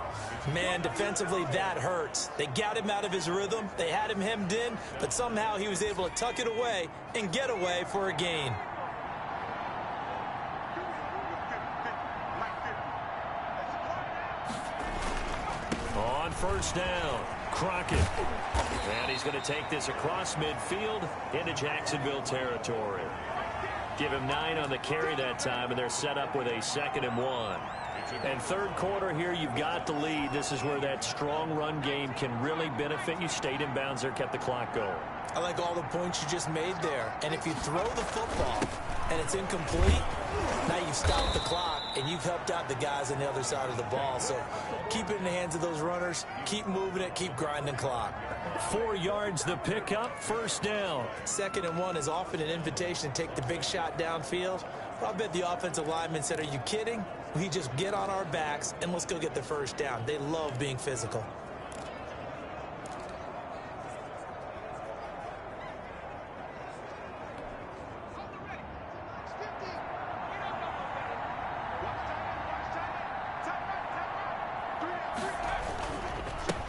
Man, defensively, that hurts. They got him out of his rhythm. They had him hemmed in, but somehow he was able to tuck it away and get away for a gain. On first down, Crockett. And he's going to take this across midfield into Jacksonville territory. Give him 9 on the carry that time, and they're set up with a 2nd and 1. And third quarter here, you've got the lead. This is where that strong run game can really benefit you. Stayed in bounds there, kept the clock going. I like all the points you just made there. And if you throw the football and it's incomplete, now you've stopped the clock and you've helped out the guys on the other side of the ball. So keep it in the hands of those runners. Keep moving it. Keep grinding clock. 4 yards the pickup, first down. 2nd and 1 is often an invitation to take the big shot downfield. Well, I bet the offensive lineman said, are you kidding? We just get on our backs and let's go get the first down. They love being physical.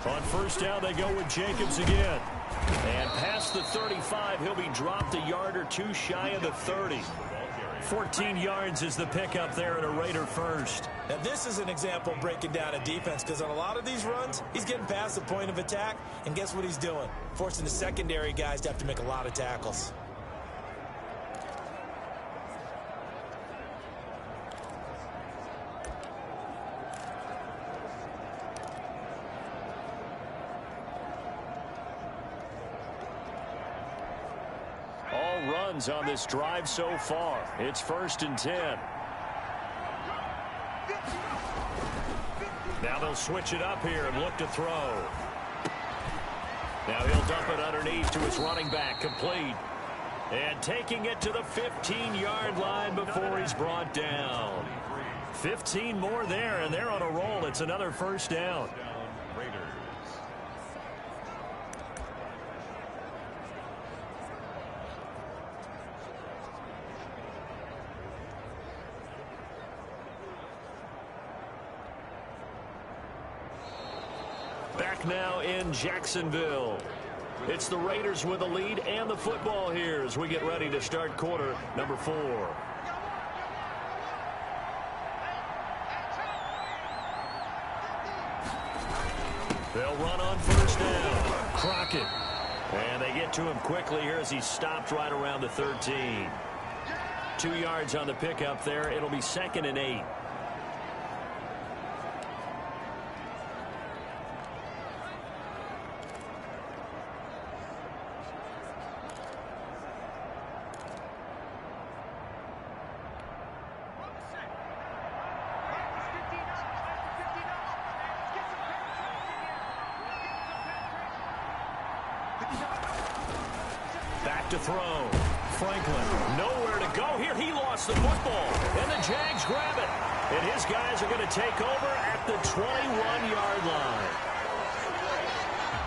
On first down, they go with Jacobs again. And past the 35, he'll be dropped a yard or two shy of the 30. 14 yards is the pickup there at a Raider first. Now, this is an example of breaking down a defense, because on a lot of these runs, he's getting past the point of attack, and guess what he's doing? Forcing the secondary guys to have to make a lot of tackles. All runs on this drive so far. It's 1st and 10. Now they'll switch it up here and look to throw. Now he'll dump it underneath to his running back, complete. And taking it to the 15-yard line before he's brought down. 15 more there, and they're on a roll. It's another first down. Back now in Jacksonville. It's the Raiders with the lead and the football here as we get ready to start quarter number 4. They'll run on first down. Crockett. And they get to him quickly here as he's stopped right around the 13. 2 yards on the pickup there. It'll be 2nd and 8. Back to throw. Franklin, nowhere to go here. He lost the football, and the Jags grab it. And his guys are going to take over at the 21-yard line.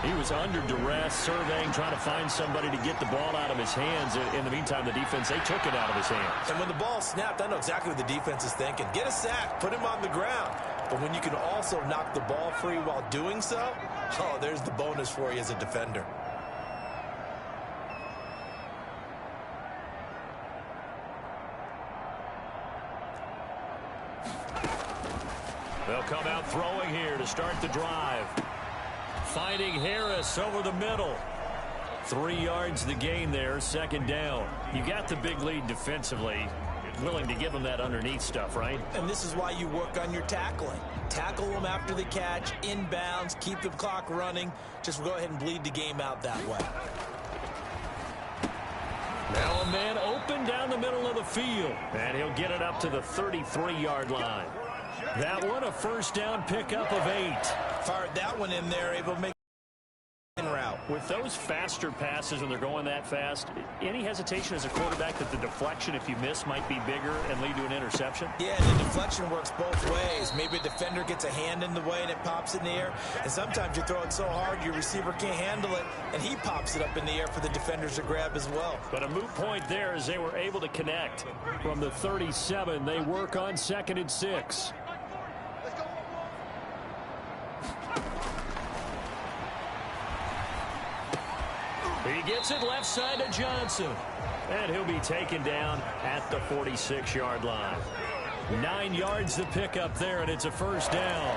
He was under duress, surveying, trying to find somebody to get the ball out of his hands. In the meantime, the defense, they took it out of his hands. And when the ball snapped, I know exactly what the defense is thinking. Get a sack, put him on the ground. But when you can also knock the ball free while doing so, oh, there's the bonus for you as a defender. They'll come out throwing here to start the drive. Finding Harris over the middle. 3 yards the gain there, 2nd down. You got the big lead defensively. Willing to give them that underneath stuff, right? And this is why you work on your tackling. Tackle them after the catch, inbounds, keep the clock running. Just go ahead and bleed the game out that way. Now a man open down the middle of the field. And he'll get it up to the 33-yard line. That one a first down pickup of 8. Fired that one in there, able to make route. With those faster passes when they're going that fast, any hesitation as a quarterback that the deflection, if you miss, might be bigger and lead to an interception? Yeah, the deflection works both ways. Maybe a defender gets a hand in the way and it pops in the air. And sometimes you throw it so hard your receiver can't handle it, and he pops it up in the air for the defenders to grab as well. But a moot point there as they were able to connect. From the 37, they work on 2nd and 6. He gets it left side to Johnson. And he'll be taken down at the 46-yard line. 9 yards to pick up there, and it's a first down.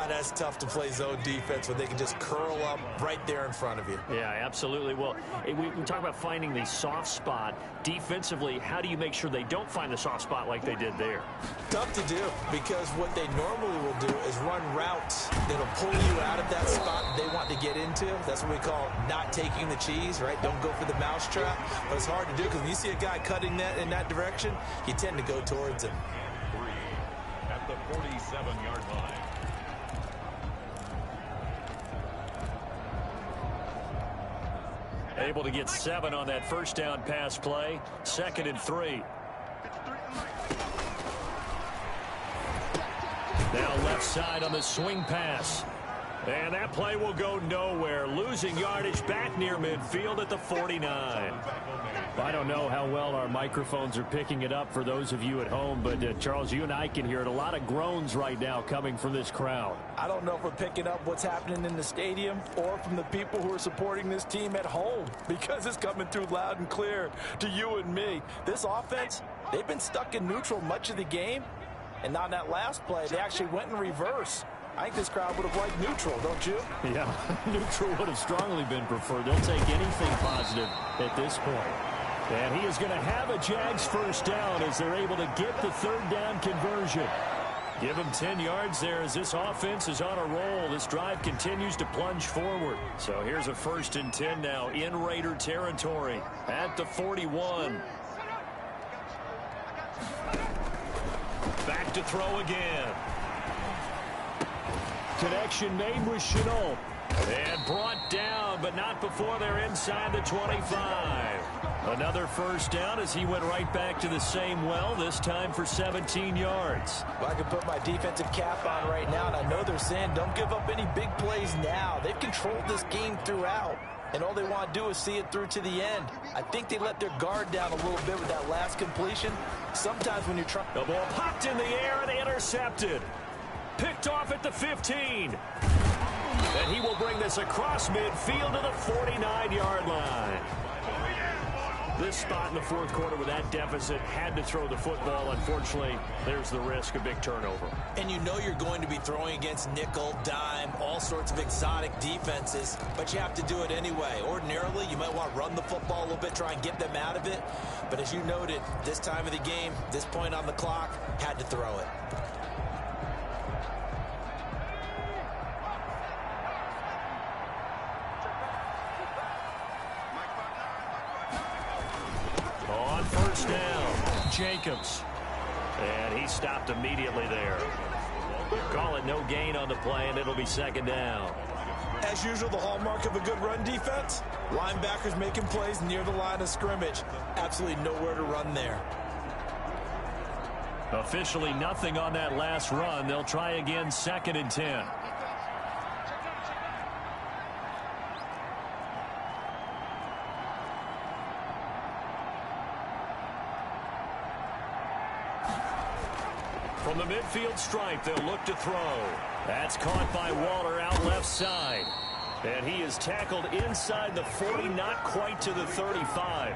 That's tough to play zone defense when they can just curl up right there in front of you. Yeah, absolutely. Well, we talk about finding the soft spot. Defensively, how do you make sure they don't find the soft spot like they did there? Tough to do, because what they normally will do is run routes that'll pull you out of that spot they want to get into. That's what we call not taking the cheese, right? Don't go for the mousetrap. But it's hard to do because when you see a guy cutting that in that direction, you tend to go towards him. At the 47-yard line. Able to get 7 on that first down pass play. 2nd and 3. Now left side on the swing pass. And that play will go nowhere. Losing yardage back near midfield at the 49. I don't know how well our microphones are picking it up for those of you at home, but Charles, you and I can hear it. A lot of groans right now coming from this crowd. I don't know if we're picking up what's happening in the stadium or from the people who are supporting this team at home, because it's coming through loud and clear to you and me. This offense, they've been stuck in neutral much of the game, and on that last play, they actually went in reverse. I think this crowd would have liked neutral, don't you? Yeah, neutral would have strongly been preferred. They'll take anything positive at this point. And he is going to have a Jags first down as they're able to get the 3rd down conversion. Give him 10 yards there as this offense is on a roll. This drive continues to plunge forward. So here's a 1st and 10 now in Raider territory at the 41. Back to throw again. Connection made with Chenault. And brought down, but not before they're inside the 25. Another first down as he went right back to the same well, this time for 17 yards. Well, I can put my defensive cap on right now, and I know they're saying don't give up any big plays now. They've controlled this game throughout, and all they want to do is see it through to the end. I think they let their guard down a little bit with that last completion. Sometimes when you're trying... The ball popped in the air and intercepted. Picked off at the 15. And he will bring this across midfield to the 49-yard line. This spot in the 4th quarter with that deficit had to throw the football. Unfortunately, there's the risk of big turnover. And you know you're going to be throwing against nickel, dime, all sorts of exotic defenses, but you have to do it anyway. Ordinarily, you might want to run the football a little bit, try and get them out of it. But as you noted, this time of the game, this point on the clock, had to throw it. On first down, Jacobs. And he stopped immediately there. Call it no gain on the play, and it'll be 2nd down. As usual, the hallmark of a good run defense, linebackers making plays near the line of scrimmage. Absolutely nowhere to run there. Officially nothing on that last run. They'll try again, 2nd and 10. From the midfield stripe, they'll look to throw. That's caught by Waller out left side. And he is tackled inside the 40, not quite to the 35.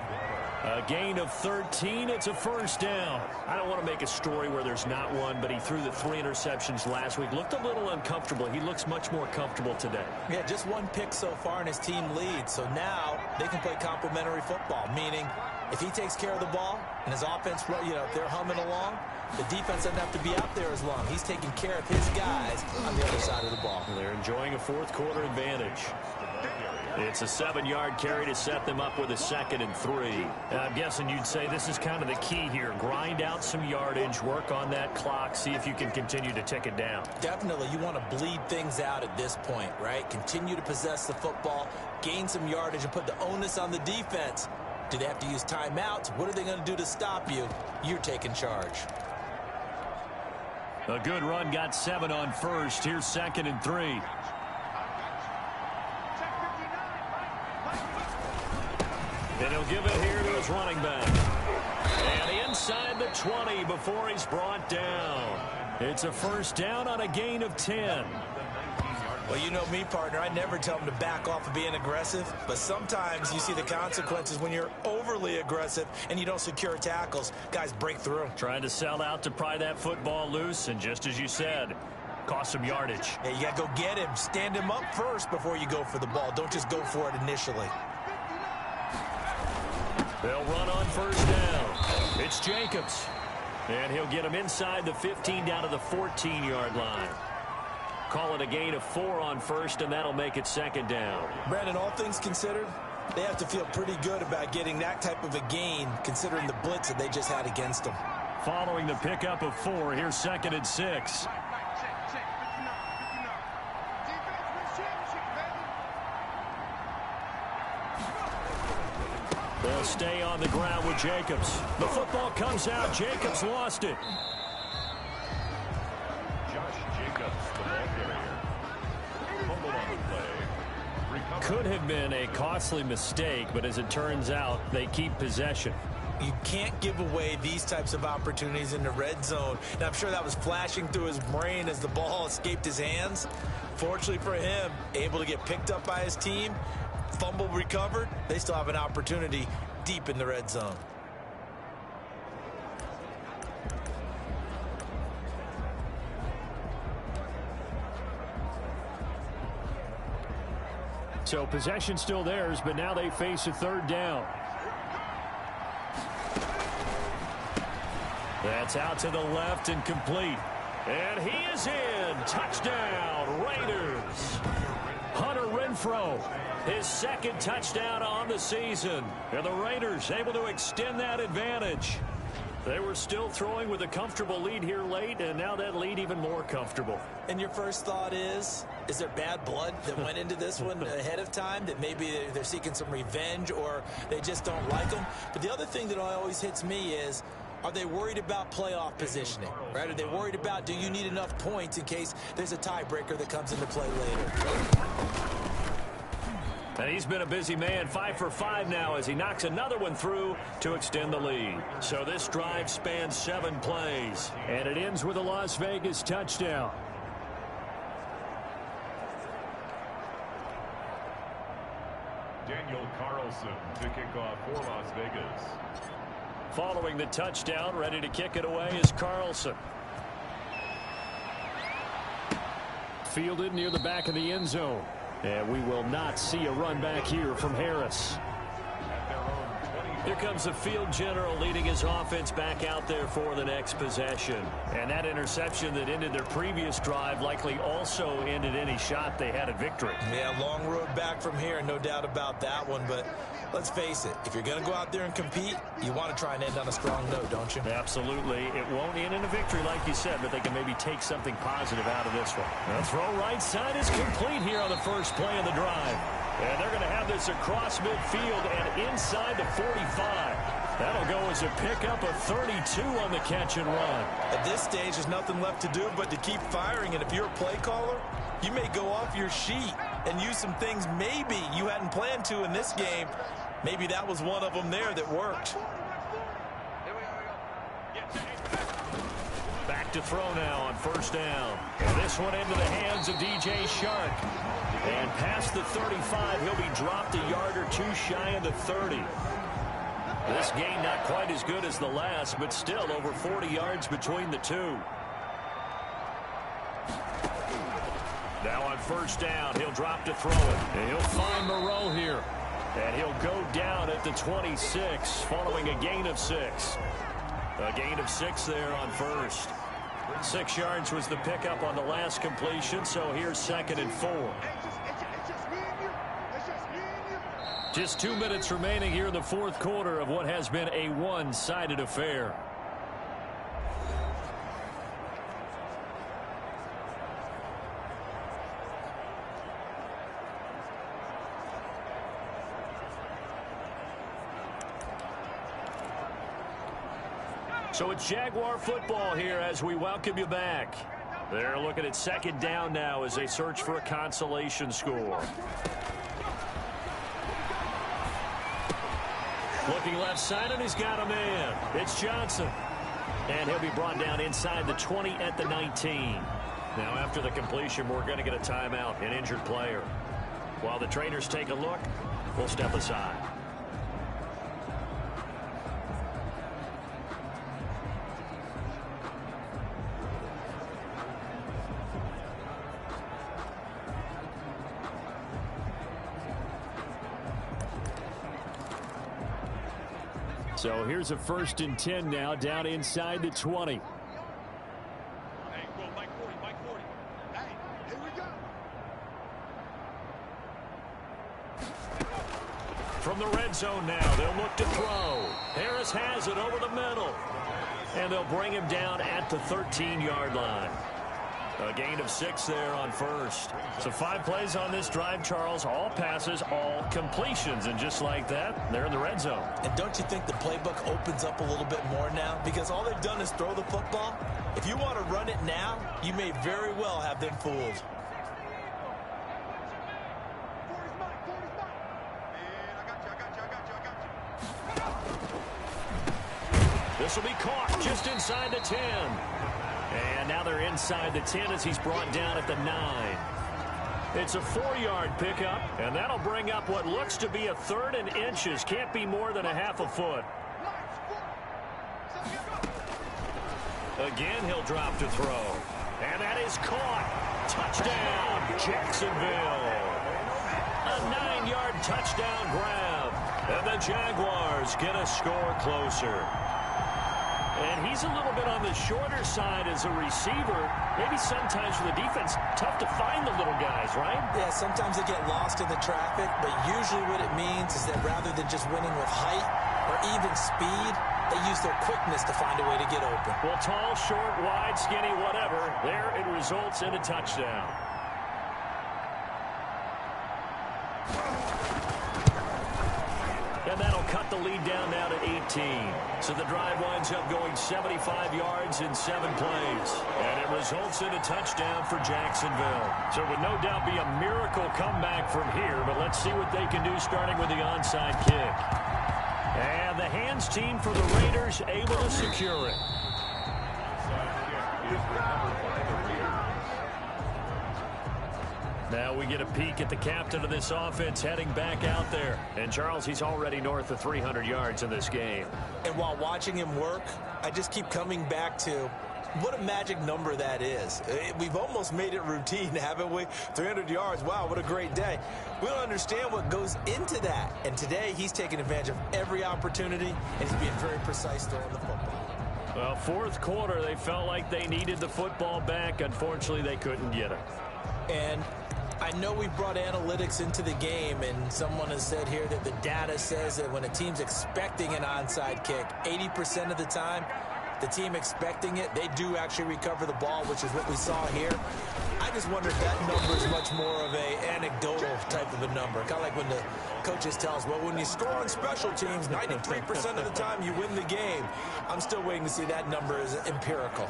A gain of 13. It's a first down. I don't want to make a story where there's not one, but he threw the 3 interceptions last week. Looked a little uncomfortable. He looks much more comfortable today. Yeah, just 1 pick so far and his team leads. So now they can play complementary football, meaning if he takes care of the ball and his offense, if they're humming along, the defense doesn't have to be out there as long. He's taking care of his guys on the other side of the ball. They're enjoying a 4th quarter advantage. It's a 7-yard carry to set them up with a 2nd and 3. I'm guessing you'd say this is kind of the key here. Grind out some yardage, work on that clock, see if you can continue to tick it down. Definitely, you want to bleed things out at this point, right? Continue to possess the football, gain some yardage, and put the onus on the defense. Do they have to use timeouts? What are they going to do to stop you? You're taking charge. A good run got 7 on first. Here's 2nd and 3. And he'll give it here to his running back. And inside the 20 before he's brought down. It's a 1st down on a gain of 10. Well, you know me, partner. I never tell them to back off of being aggressive. But sometimes you see the consequences when you're overly aggressive and you don't secure tackles. Guys break through. Trying to sell out to pry that football loose. And just as you said, cost some yardage. Yeah, you got to go get him. Stand him up first before you go for the ball. Don't just go for it initially. They'll run on 1st down. It's Jacobs. And he'll get him inside the 15 down to the 14-yard line. Call it a gain of 4 on 1st, and that'll make it 2nd down. Brandon, all things considered, they have to feel pretty good about getting that type of a gain, considering the blitz that they just had against them. Following the pickup of 4, here's 2nd and 6. They'll stay on the ground with Jacobs. The football comes out. Jacobs lost it. Could have been a costly mistake, but as it turns out, they keep possession. You can't give away these types of opportunities in the red zone. And I'm sure that was flashing through his brain as the ball escaped his hands. Fortunately for him, able to get picked up by his team, fumble recovered. They still have an opportunity deep in the red zone. So possession still theirs, but now they face a 3rd down. That's out to the left and complete. And he is in. Touchdown, Raiders. Hunter Renfrow, his 2nd touchdown on the season. And the Raiders able to extend that advantage. They were still throwing with a comfortable lead here late, and now that lead even more comfortable. And your first thought is there bad blood that went into this one ahead of time, that maybe they're seeking some revenge or they just don't like them? But the other thing that always hits me is, are they worried about playoff positioning, right? Are they worried about, do you need enough points in case there's a tiebreaker that comes into play later? And he's been a busy man, 5 for 5 now as he knocks another one through to extend the lead. So this drive spans 7 plays, and it ends with a Las Vegas touchdown. Daniel Carlson to kick off for Las Vegas. Following the touchdown, ready to kick it away is Carlson. Fielded near the back of the end zone. And we will not see a run back here from Harris. Here comes the field general leading his offense back out there for the next possession. And that interception that ended their previous drive likely also ended any shot they had at victory. Yeah, long road back from here, no doubt about that one. But let's face it, if you're going to go out there and compete, you want to try and end on a strong note, don't you? Absolutely. It won't end in a victory like you said, but they can maybe take something positive out of this one. The throw right side is complete here on the first play of the drive. And they're going to have this across midfield and inside the 45. That'll go as a pickup of 32 on the catch and run. At this stage, there's nothing left to do but to keep firing. And if you're a play caller, you may go off your sheet and use some things maybe you hadn't planned to in this game. Maybe that was one of them there that worked. Back to throw now on first down. And this one into the hands of DJ Shark. And past the 35, he'll be dropped a yard or two shy of the 30. This gain not quite as good as the last, but still over 40 yards between the two. Now on first down, he'll drop to throw it. And he'll find Moreau here. And he'll go down at the 26 following a gain of 6. A gain of 6 there on first. 6 yards was the pickup on the last completion, so here's 2nd and 4. Just 2 minutes remaining here in the fourth quarter of what has been a one-sided affair. So it's Jaguar football here as we welcome you back. They're looking at second down now as they search for a consolation score. Looking left side, and he's got a man. It's Johnson. And he'll be brought down inside the 20 at the 19. Now, after the completion, we're going to get a timeout, an injured player. While the trainers take a look, we'll step aside. So here's a 1st and 10 now, down inside the 20. From the red zone now, they'll look to throw. Harris has it over the middle. And they'll bring him down at the 13-yard line. A gain of 6 there on first. So 5 plays on this drive, Charles. All passes, all completions. And just like that, they're in the red zone. And don't you think the playbook opens up a little bit more now? Because all they've done is throw the football. If you want to run it now, you may very well have them fooled. This will be caught just inside the 10. And now they're inside the 10 as he's brought down at the 9. It's a 4-yard pickup, and that'll bring up what looks to be a 3rd and inches. Can't be more than a half a foot. Again, he'll drop to throw. And that is caught. Touchdown, Jacksonville. A 9-yard touchdown grab. And the Jaguars get a score closer. And he's a little bit on the shorter side as a receiver. Maybe sometimes for the defense, tough to find the little guys, right? Yeah, sometimes they get lost in the traffic, but usually what it means is that rather than just winning with height or even speed, they use their quickness to find a way to get open. Well, tall, short, wide, skinny, whatever, there it results in a touchdown. And that'll cut the lead down now to 18. So the drive winds up going 75 yards in 7 plays. And it results in a touchdown for Jacksonville. So it would no doubt be a miracle comeback from here, but let's see what they can do starting with the onside kick. And the hands team for the Raiders able to secure it. Now we get a peek at the captain of this offense heading back out there. And, Charles, he's already north of 300 yards in this game. And while watching him work, I just keep coming back to what a magic number that is. We've almost made it routine, haven't we? 300 yards, wow, what a great day. We don't understand what goes into that. And today he's taking advantage of every opportunity, and he's being very precise throwing the football. Well, fourth quarter, they felt like they needed the football back. Unfortunately, they couldn't get it. And I know we've brought analytics into the game, and someone has said here that the data says that when a team's expecting an onside kick, 80% of the time, the team expecting it, they do actually recover the ball, which is what we saw here. I just wonder if that number is much more of a anecdotal type of a number. Kind of like when the coaches tell us, well, when you score on special teams, 93% of the time you win the game. I'm still waiting to see that number as empirical.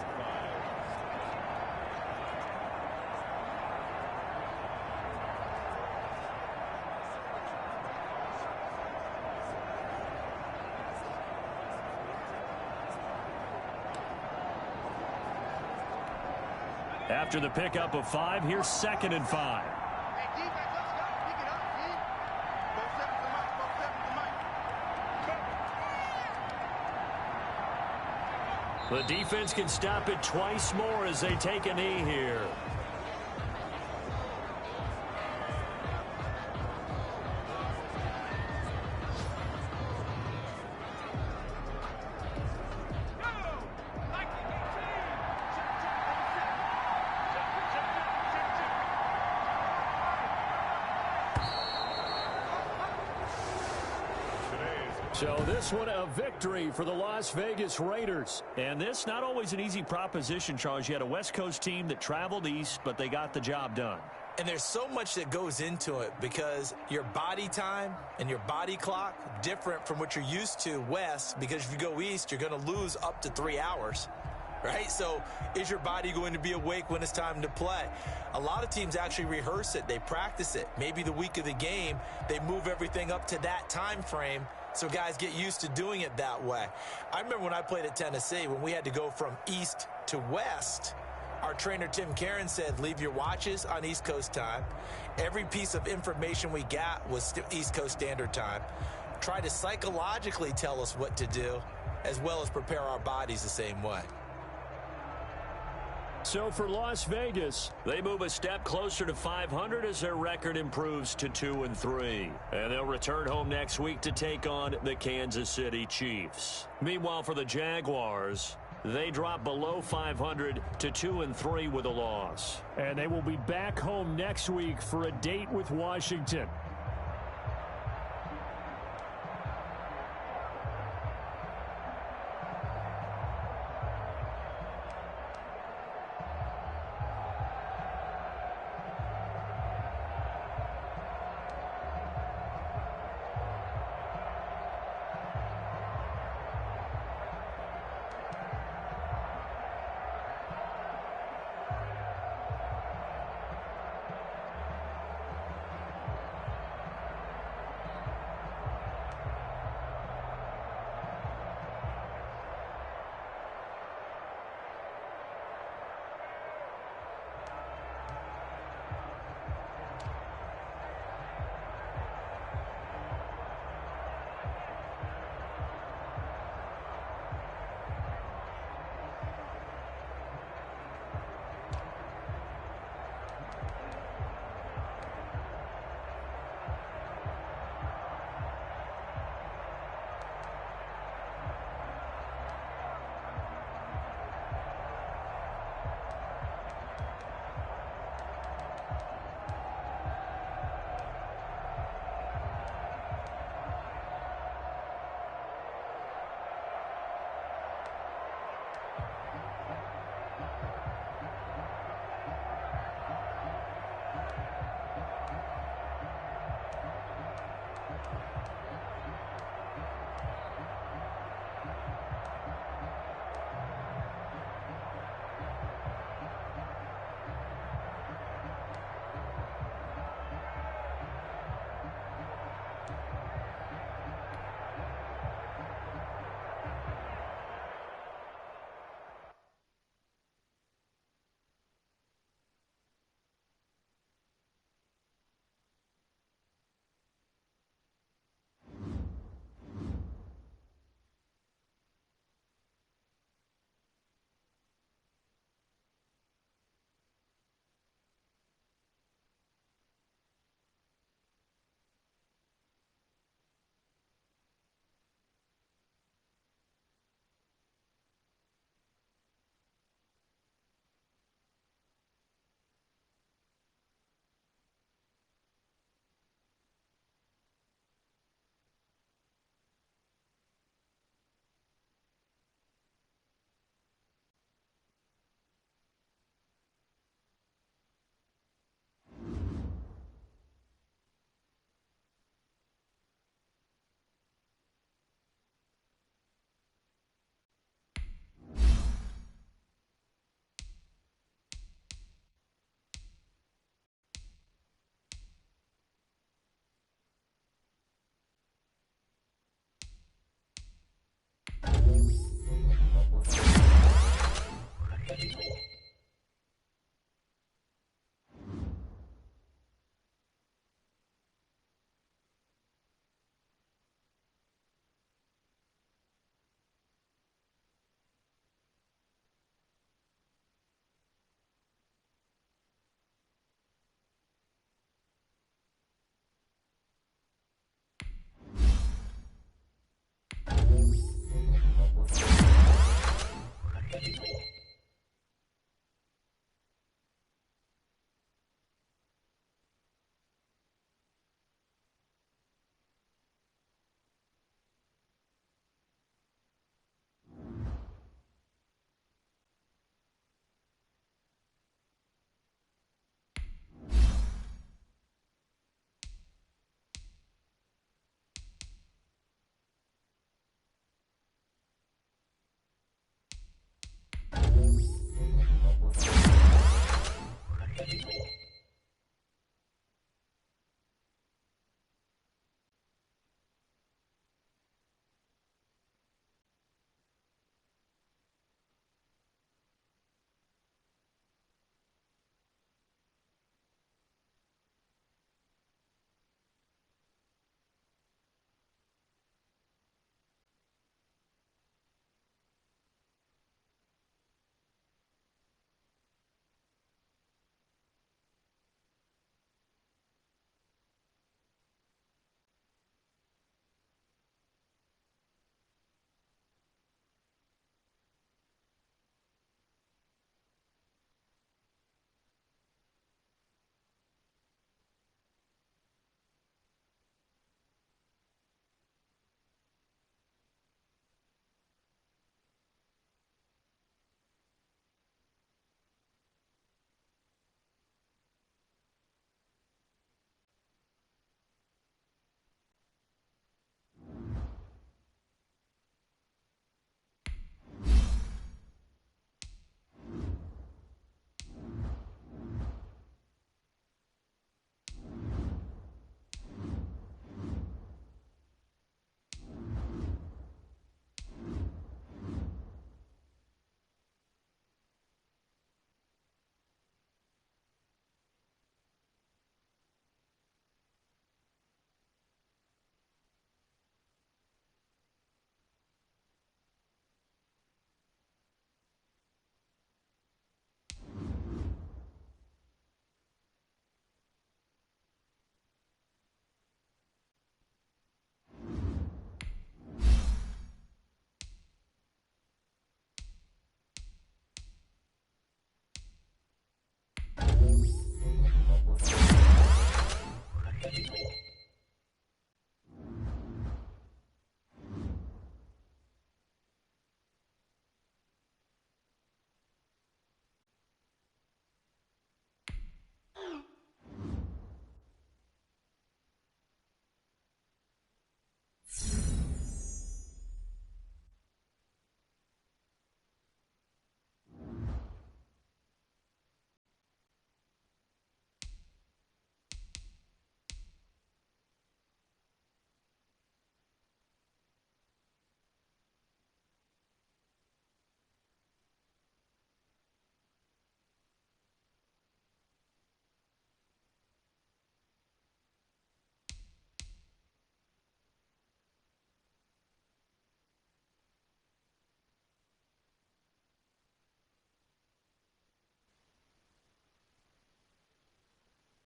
After the pickup of 5, here's 2nd and 5. The defense can stop it twice more as they take a knee here. So this one a victory for the Las Vegas Raiders. And this not always an easy proposition, Charles. You had a West Coast team that traveled east, but they got the job done. And there's so much that goes into it because your body time and your body clock different from what you're used to west, because if you go east, you're going to lose up to 3 hours, right? So is your body going to be awake when it's time to play? A lot of teams actually rehearse it. They practice it. Maybe the week of the game, they move everything up to that time frame so guys get used to doing it that way. I remember when I played at Tennessee, when we had to go from east to west, our trainer, Tim Karen, said, leave your watches on East Coast time. Every piece of information we got was East Coast Standard Time. Try to psychologically tell us what to do, as well as prepare our bodies the same way. So for Las Vegas, they move a step closer to 500 as their record improves to 2-3. And they'll return home next week to take on the Kansas City Chiefs. Meanwhile, for the Jaguars, they drop below 500 to 2-3 with a loss. And they will be back home next week for a date with Washington.